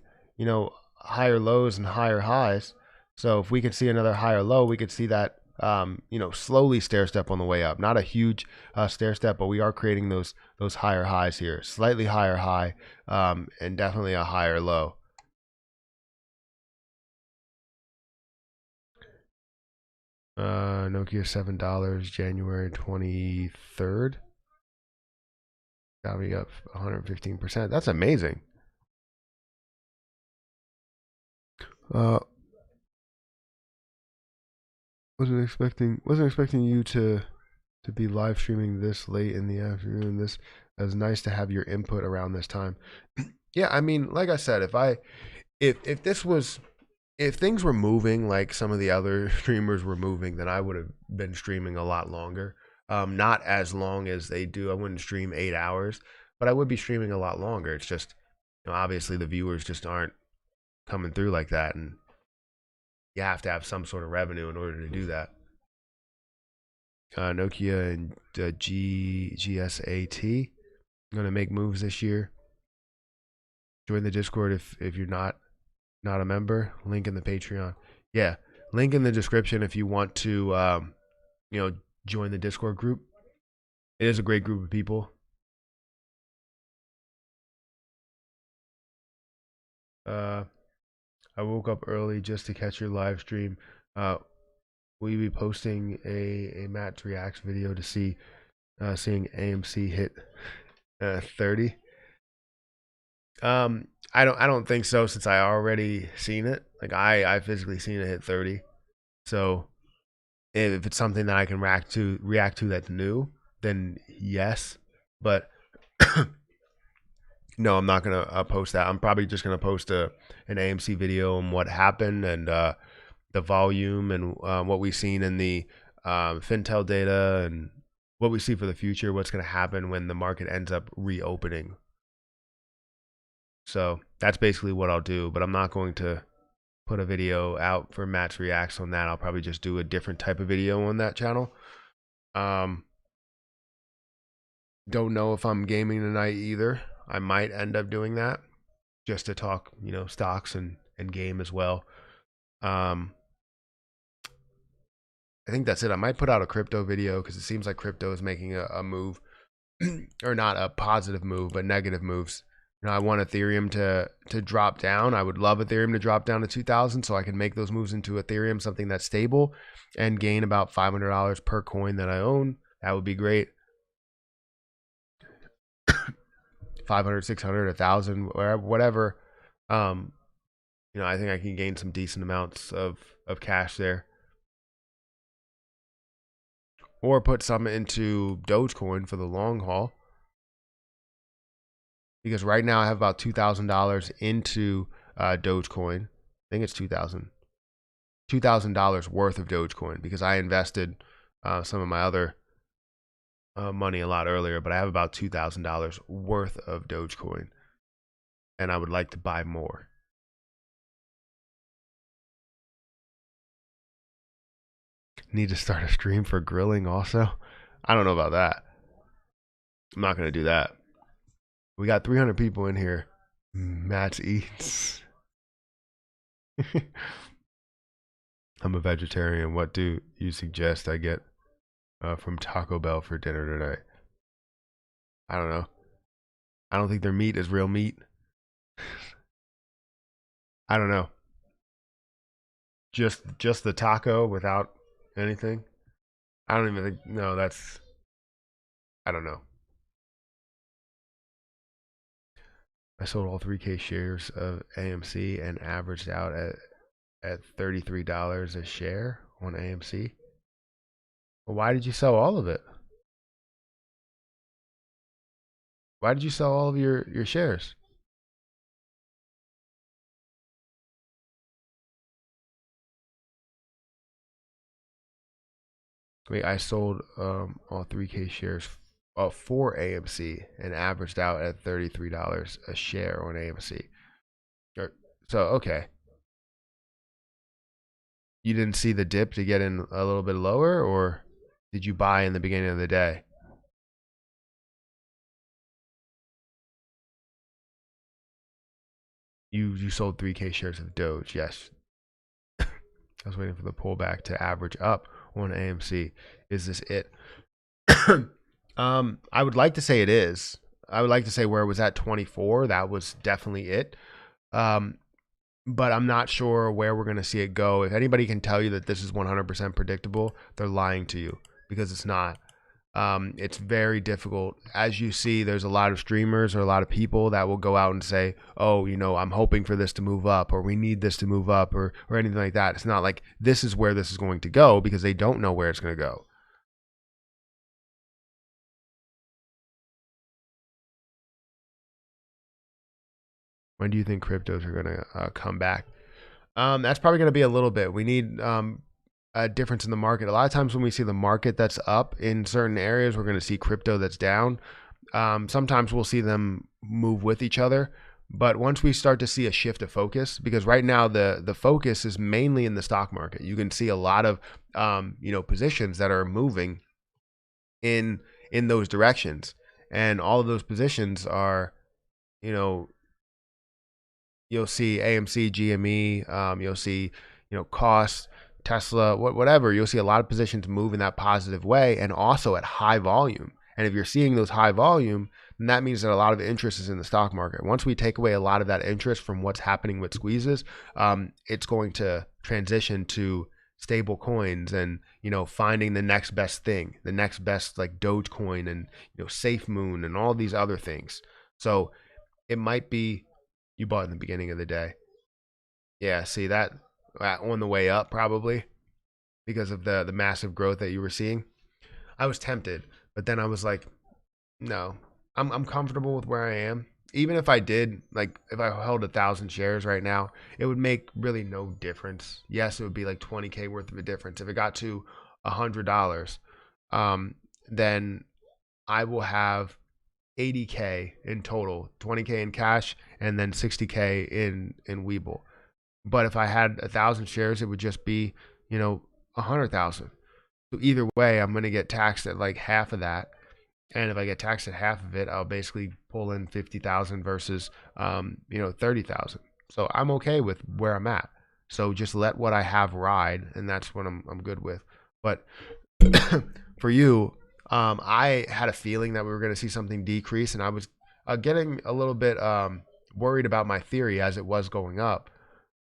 higher lows and higher highs. So if we could see another higher low, we could see that slowly stair step on the way up. Not a huge stair step, but we are creating those higher highs here. Slightly higher high, and definitely a higher low. Nokia $7, January 23rd. Got me up 115%. That's amazing. Wasn't expecting you to be live streaming this late in the afternoon. This is nice to have your input around this time. Yeah, I mean, like I said, if things were moving like some of the other streamers were moving, then I would have been streaming a lot longer. Not as long as they do. I wouldn't stream 8 hours, but I would be streaming a lot longer. It's just, obviously the viewers just aren't coming through like that, and you have to have some sort of revenue in order to do that. Nokia and GSAT going to make moves this year. Join the Discord if you're not a member. Link in the Patreon. Yeah, link in the description if you want to join the Discord group. It is a great group of people. I woke up early just to catch your live stream. Will you be posting a Matt Reacts video to see seeing AMC hit 30? I don't think so, since I already seen it. Like I physically seen it hit 30. So if it's something that I can react to that's new, then yes. But no, I'm not gonna post that. I'm probably just gonna post an AMC video on what happened and the volume and what we've seen in the Fintel data and what we see for the future, what's gonna happen when the market ends up reopening. So that's basically what I'll do, but I'm not going to put a video out for Matt's reacts on that. I'll probably just do a different type of video on that channel. Don't know if I'm gaming tonight either. I might end up doing that just to talk, stocks and game as well. I think that's it. I might put out a crypto video because it seems like crypto is making a move, or not a positive move, but negative moves. I want Ethereum to drop down. I would love Ethereum to drop down to 2,000 so I can make those moves into Ethereum, something that's stable, and gain about $500 per coin that I own. That would be great. 500, 600, 1,000, whatever. I think I can gain some decent amounts of cash there. Or put some into Dogecoin for the long haul. Because right now I have about $2,000 into Dogecoin. I think it's $2,000 worth of Dogecoin because I invested some of my other money a lot earlier, but I have about $2,000 worth of Dogecoin, and I would like to buy more. Need to start a stream for grilling also. I don't know about that. I'm not going to do that. We got 300 people in here. Matt eats. I'm a vegetarian. What do you suggest I get from Taco Bell for dinner tonight? I don't know. I don't think their meat is real meat. I don't know. Just the taco without anything? I don't even think. No, that's. I don't know. I sold all 3K shares of AMC and averaged out at $33 a share on AMC. Well, why did you sell all of it? Why did you sell all of your shares? Wait, I sold all 3K shares for AMC and averaged out at $33 a share on AMC. So, okay. You didn't see the dip to get in a little bit lower, or did you buy in the beginning of the day? You sold 3K shares of Doge, yes. I was waiting for the pullback to average up on AMC. Is this it? I would like to say it is. I would like to say where it was at 24, that was definitely it. But I'm not sure where we're going to see it go. If anybody can tell you that this is 100% predictable, they're lying to you, because it's not. It's very difficult. As you see, there's a lot of streamers or a lot of people that will go out and say, oh, I'm hoping for this to move up, or we need this to move up, or anything like that. It's not like this is where this is going to go, because they don't know where it's going to go. When do you think cryptos are going to come back? That's probably going to be a little bit. We need a difference in the market. A lot of times when we see the market that's up in certain areas, we're going to see crypto that's down. Sometimes we'll see them move with each other. But once we start to see a shift of focus, because right now the focus is mainly in the stock market, you can see a lot of positions that are moving in those directions, and all of those positions are, you'll see AMC, GME, you'll see cost, Tesla, whatever. You'll see a lot of positions move in that positive way, and also at high volume. And if you're seeing those high volume, then that means that a lot of interest is in the stock market. Once we take away a lot of that interest from what's happening with squeezes, it's going to transition to stable coins and finding the next best thing, the next best, like Dogecoin and Safe Moon and all these other things. So it might be you bought in the beginning of the day. Yeah, see that on the way up, probably because of the massive growth that you were seeing. I was tempted, but then I was like, no, I'm comfortable with where I am. Even if I did, like, if I held 1,000 shares right now, it would make really no difference. Yes, it would be like 20K worth of a difference. If it got to $100, then I will have 80K in total, 20K in cash, and then 60K in Webull. But if I had 1,000 shares, it would just be, 100,000. So either way, I'm going to get taxed at like half of that. And if I get taxed at half of it, I'll basically pull in 50,000 versus, 30,000. So I'm okay with where I'm at. So just let what I have ride, and that's what I'm good with. But for you, I had a feeling that we were going to see something decrease, and I was getting a little bit worried about my theory as it was going up.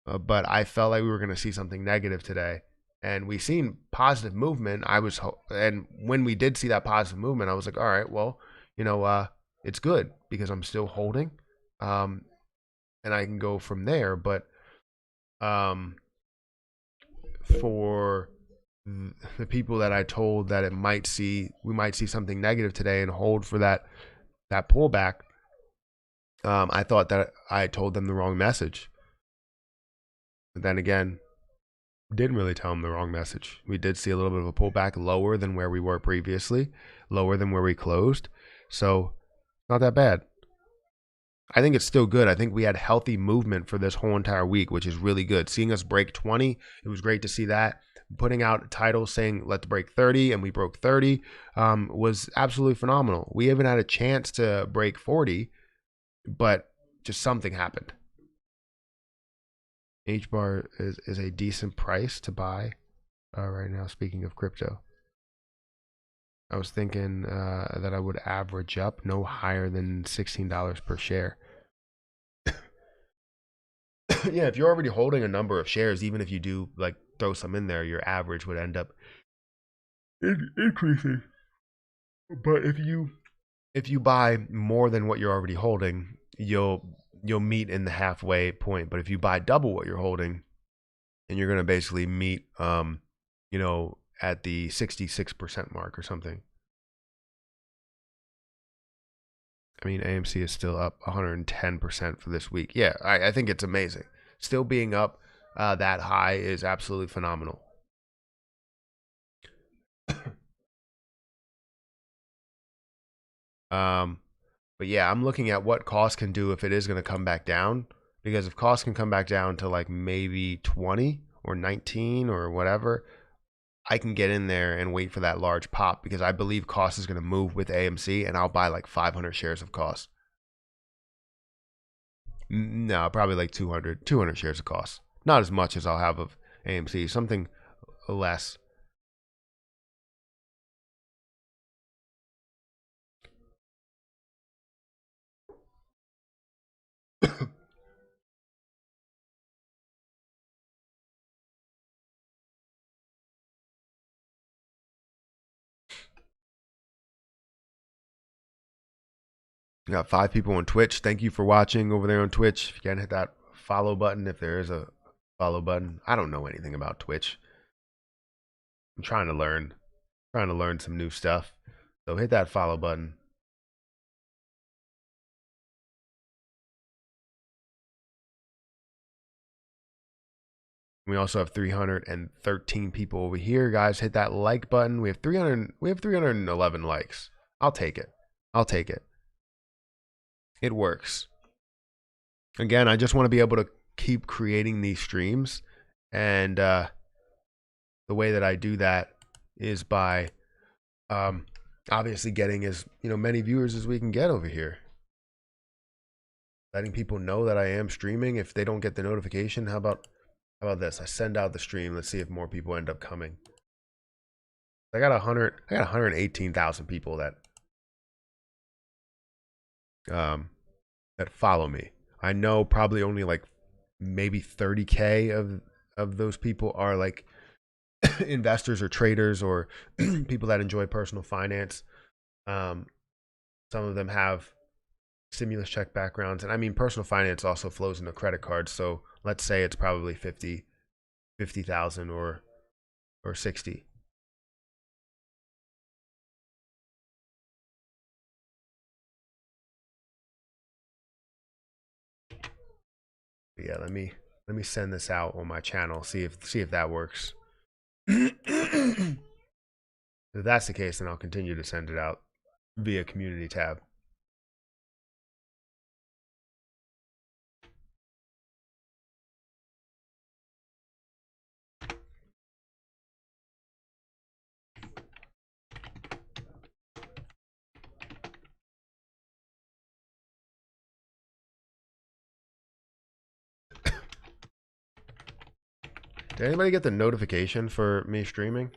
But I felt like we were going to see something negative today, and we seen positive movement. And when we did see that positive movement, I was like, all right, well, it's good because I'm still holding, and I can go from there. But um, for the people that I told that we might see something negative today and hold for that pullback, I thought that I told them the wrong message. But then again, didn't really tell them the wrong message. We did see a little bit of a pullback lower than where we were previously, lower than where we closed. So not that bad. I think it's still good. I think we had healthy movement for this whole entire week, which is really good. Seeing us break 20, it was great to see that. Putting out titles saying let's break 30, and we broke 30, was absolutely phenomenal. We even had a chance to break 40, but just something happened. H bar is a decent price to buy right now. Speaking of crypto, I was thinking that I would average up no higher than $16 per share. Yeah, if you're already holding a number of shares, even if you do like throw some in there, your average would end up increasing. But if you buy more than what you're already holding, you'll meet in the halfway point. But if you buy double what you're holding, and you're gonna basically meet at the 66% mark or something. I mean, AMC is still up 110% for this week. Yeah, I think it's amazing. Still being up that high is absolutely phenomenal. But yeah, I'm looking at what cost can do if it is going to come back down. Because if cost can come back down to like maybe 20 or 19 or whatever, I can get in there and wait for that large pop because I believe cost is going to move with AMC, and I'll buy like 500 shares of cost. No, probably like 200 shares of cost. Not as much as I'll have of AMC, something less. We got 5 people on Twitch. Thank you for watching over there on Twitch. If you can hit that follow button, if there is a follow button. I don't know anything about Twitch. I'm trying to learn some new stuff. So hit that follow button. We also have 313 people over here, guys. Hit that like button. We have 311 likes. I'll take it. It works. Again, I just want to be able to keep creating these streams, and the way that I do that is by obviously getting as many viewers as we can get over here. Letting people know that I am streaming. If they don't get the notification, how about this? I send out the stream. Let's see if more people end up coming. I got 118,000 people that follow me. I know probably only like maybe 30K of those people are like investors or traders or people that enjoy personal finance. Some of them have stimulus check backgrounds, and I mean personal finance also flows into credit cards. So let's say it's probably 50,000 or 60. But yeah, let me send this out on my channel. See if that works. If that's the case, then I'll continue to send it out via community tab. Did anybody get the notification for me streaming?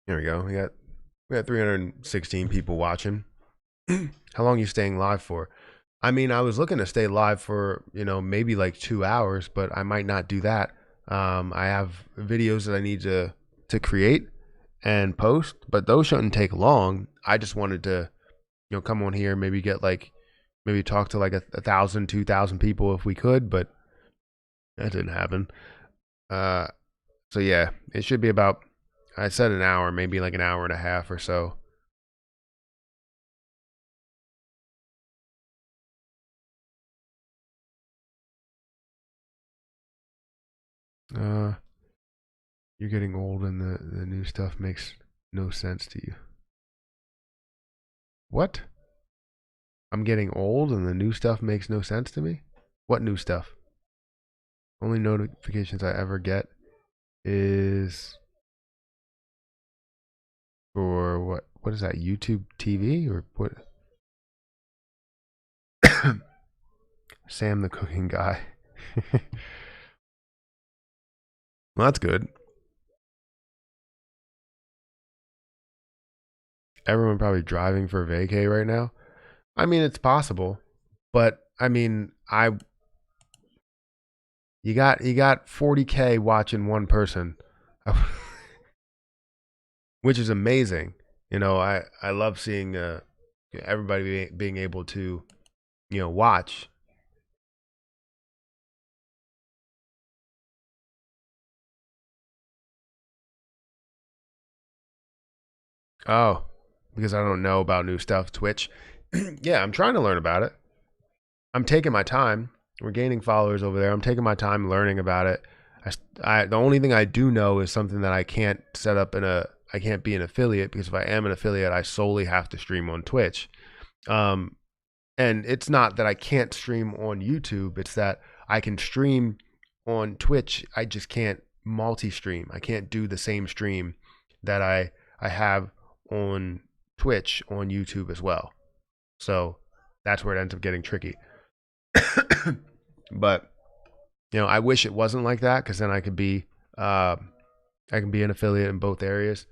Here we go. We got 316 people watching. How long are you staying live for? I mean, I was looking to stay live for, maybe like 2 hours, but I might not do that. I have videos that I need to create and post, but those shouldn't take long. I just wanted to, come on here, maybe talk to like 1,000, 2,000 people if we could, but that didn't happen. So yeah, it should be about, I said an hour, maybe like an hour and a half or so. You're getting old and the new stuff makes no sense to you. What? I'm getting old and the new stuff makes no sense to me? What new stuff? Only notifications I ever get is for what is that, YouTube TV or what? Sam the cooking guy. Well, that's good. Everyone probably driving for vacay right now. I mean, it's possible, but I mean, you got 40K watching one person, which is amazing. I love seeing everybody being able to, watch. Oh, because I don't know about new stuff, Twitch. Yeah, I'm trying to learn about it. I'm taking my time. We're gaining followers over there. I'm taking my time learning about it. The only thing I do know is something that I can't set up I can't be an affiliate, because if I am an affiliate, I solely have to stream on Twitch. And it's not that I can't stream on YouTube. It's that I can stream on Twitch. I just can't multi-stream. I can't do the same stream that I have on Twitch on YouTube as well. So that's where it ends up getting tricky. But I wish it wasn't like that, because then I can be an affiliate in both areas.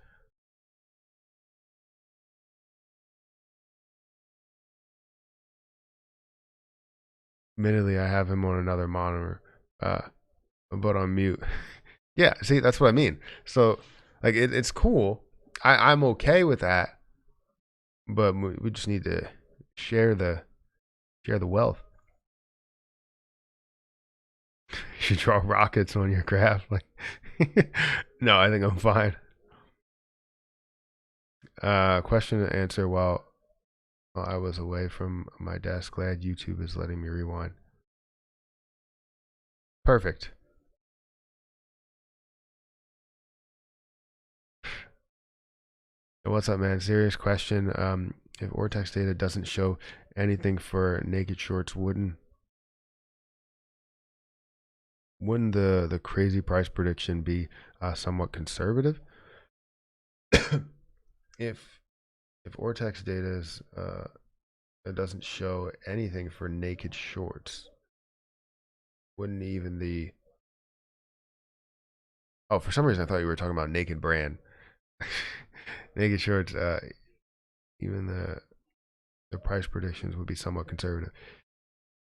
Admittedly, I have him on another monitor, but on mute. Yeah, see, that's what I mean. So like it's cool. I'm okay with that, but we just need to share the wealth. You should draw rockets on your graph. Like, no, I think I'm fine. Question and answer while I was away from my desk. Glad YouTube is letting me rewind. Perfect. What's up, man? Serious question. If Ortex data doesn't show anything for naked shorts, wouldn't the crazy price prediction be somewhat conservative? if Ortex data is it doesn't show anything for naked shorts, wouldn't even the for some reason I thought you were talking about naked brand. Naked shorts, even the price predictions would be somewhat conservative.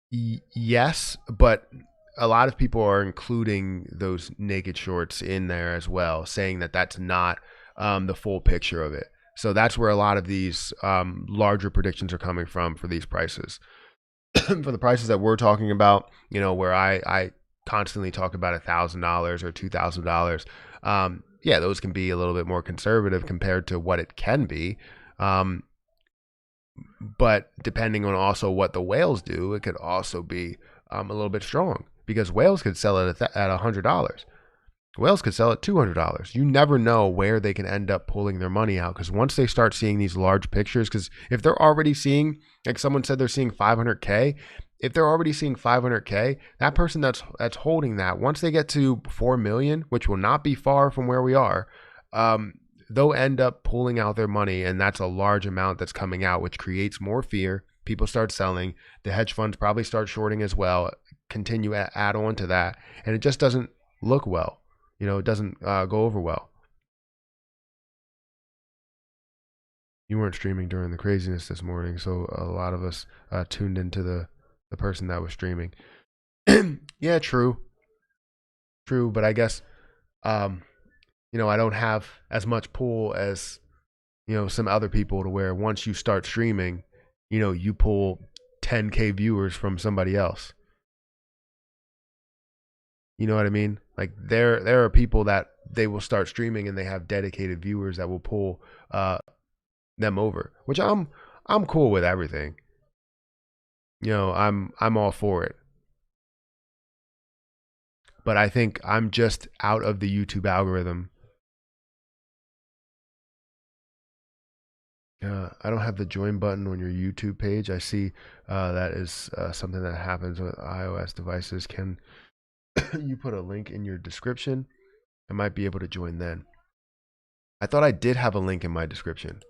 Yes, but a lot of people are including those naked shorts in there as well, saying that that's not the full picture of it. So that's where a lot of these larger predictions are coming from for these prices. For the prices that we're talking about, where I constantly talk about $1,000 or $2,000, yeah, those can be a little bit more conservative compared to what it can be. But depending on also what the whales do, it could also be a little bit strong, because whales could sell it at $100. Whales could sell at $200. You never know where they can end up pulling their money out, because once they start seeing these large pictures, because if they're already seeing, like someone said, they're seeing 500K, if they're already seeing 500K, that person that's holding that, once they get to 4 million, which will not be far from where we are, they'll end up pulling out their money, and that's a large amount that's coming out, which creates more fear. People start selling. The hedge funds probably start shorting as well, continue to add on to that, and it just doesn't look well. It doesn't go over well. You weren't streaming during the craziness this morning, so a lot of us tuned into the person that was streaming. Yeah, true, but I guess I don't have as much pull as some other people, to where once you start streaming, you pull 10K viewers from somebody else. You know what I mean? Like there are people that they will start streaming and they have dedicated viewers that will pull them over, which I'm cool with everything. I'm all for it. But I think I'm just out of the YouTube algorithm. I don't have the join button on your YouTube page. I see that is something that happens with iOS devices. Can you put a link in your description? I might be able to join then. I thought I did have a link in my description.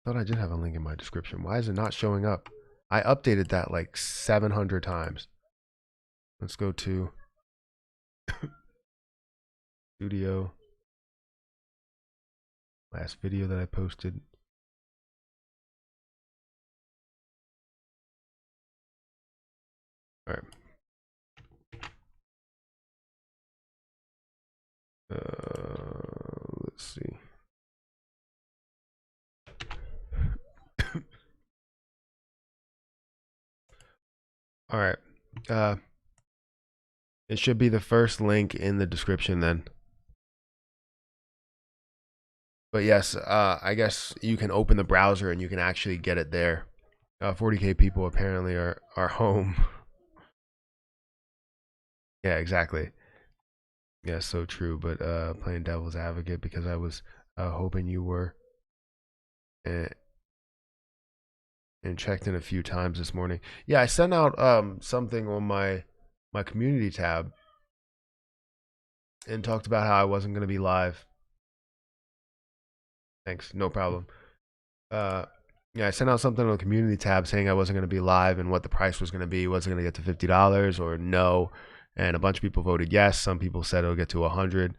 I thought I did have a link in my description. Why is it not showing up? I updated that like 700 times. Let's go to studio. Last video that I posted. All right. Let's see. All right. It should be the first link in the description then. But yes, I guess you can open the browser and you can actually get it there. 40K people apparently are home. Yeah, exactly. Yeah, so true. But playing devil's advocate, because I was hoping you were, and checked in a few times this morning. Yeah, I sent out something on my community tab and talked about how I wasn't going to be live. Thanks, no problem. Yeah, I sent out something on the community tab saying I wasn't going to be live and what the price was going to be. Was it going to get to $50 or no? And a bunch of people voted yes. Some people said it'll get to 100.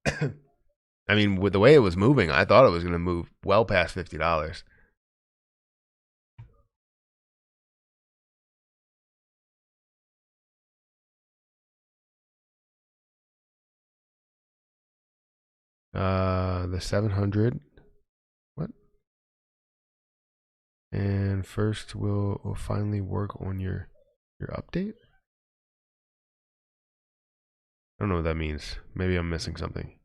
I mean, with the way it was moving, I thought it was going to move well past $50. The 700. What? And first, we'll finally work on your update. I don't know what that means. Maybe I'm missing something.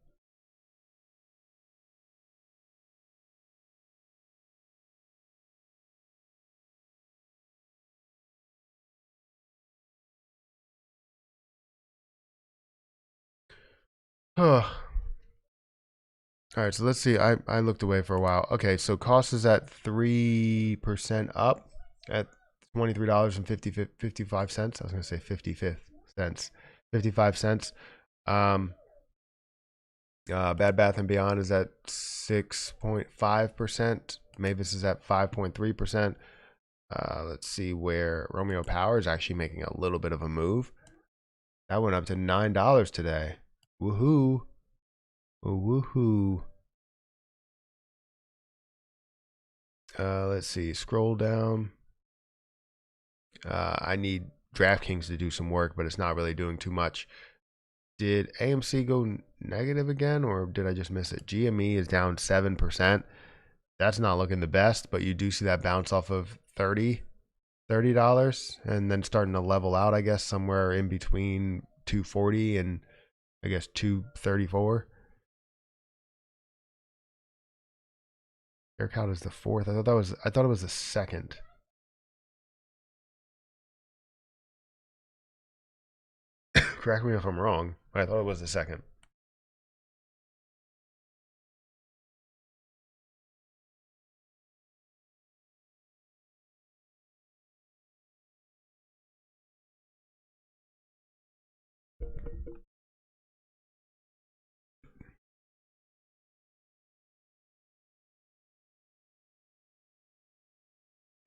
Oh. All right, so let's see. I looked away for a while. Okay, so cost is at 3% up at $23.55. I was gonna say 55 cents, 55 cents. Bed Bath and Beyond is at 6.5%. Mavis is at 5.3%. Let's see where Romeo Power is actually making a little bit of a move. That went up to $9 today. Woohoo! Woohoo! Let's see. Scroll down. I need DraftKings to do some work, but it's not really doing too much. Did AMC go negative again, or did I just miss it? GME is down 7%. That's not looking the best, but you do see that bounce off of $30 and then starting to level out, I guess, somewhere in between 240 and I guess 234. Share count is the fourth. I thought it was the second. Correct me if I'm wrong, but I thought it was the second.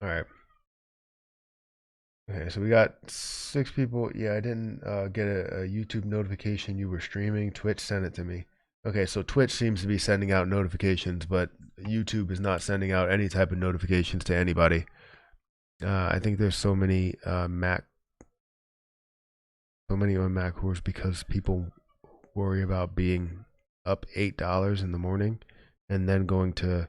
All right. Okay, so we got 6 people. Yeah, I didn't get a YouTube notification you were streaming. Twitch sent it to me. Okay, so Twitch seems to be sending out notifications, but YouTube is not sending out any type of notifications to anybody. I think there's so many Mac cores because people worry about being up $8 in the morning and then going to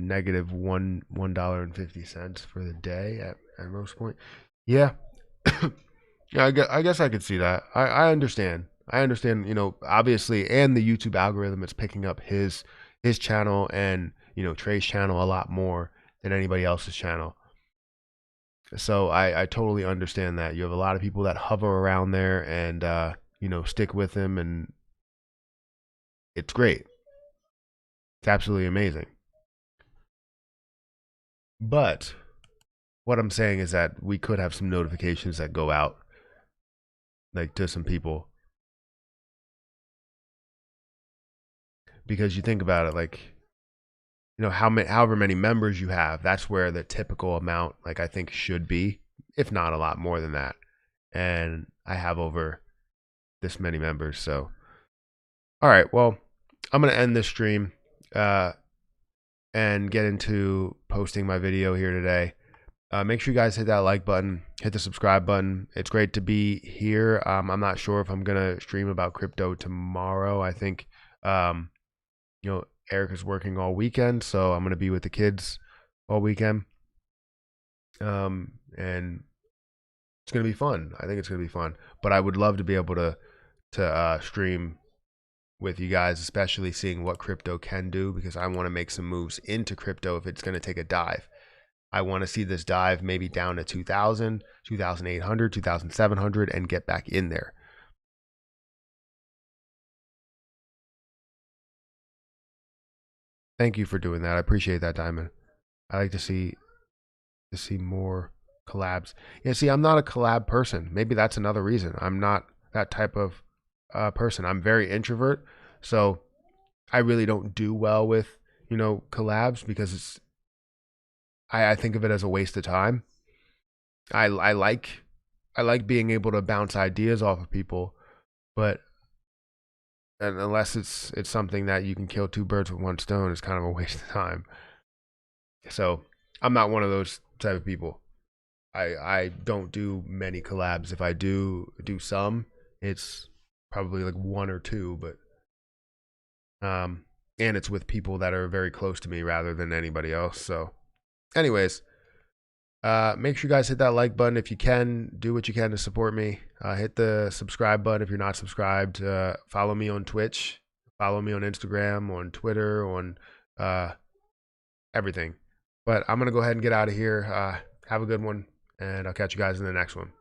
negative $1.50 for the day at most point. Yeah. Yeah, I guess I could see that. I understand. I understand, obviously, and the YouTube algorithm is picking up his channel and, Trey's channel a lot more than anybody else's channel. So I totally understand that. You have a lot of people that hover around there and stick with him, and it's great. It's absolutely amazing. But what I'm saying is that we could have some notifications that go out like to some people. Because you think about it, like, however many members you have, that's where the typical amount, like, I think should be, if not a lot more than that. And I have over this many members. So, all right, well, I'm going to end this stream and get into posting my video here today. Make sure you guys hit that like button, hit the subscribe button. It's great to be here. I'm not sure if I'm going to stream about crypto tomorrow. I think, Eric is working all weekend, so I'm going to be with the kids all weekend. And it's going to be fun. I think it's going to be fun. But I would love to be able to stream with you guys, especially seeing what crypto can do, because I want to make some moves into crypto if it's going to take a dive. I want to see this dive maybe down to 2,000, 2,800, 2,700 and get back in there. Thank you for doing that. I appreciate that, Diamond. I like to see more collabs. Yeah, see, I'm not a collab person. Maybe that's another reason. I'm not that type of person. I'm very introvert, so I really don't do well with collabs because I think of it as a waste of time. I like being able to bounce ideas off of people, but unless it's something that you can kill 2 birds with 1 stone, it's kind of a waste of time. So I'm not one of those type of people. I don't do many collabs. If I do some, it's probably like 1 or 2, but and it's with people that are very close to me rather than anybody else. So anyways, make sure you guys hit that like button if you can. Do what you can to support me. Hit the subscribe button if you're not subscribed. Follow me on Twitch. Follow me on Instagram, on Twitter, on everything. But I'm going to go ahead and get out of here. Have a good one, and I'll catch you guys in the next one.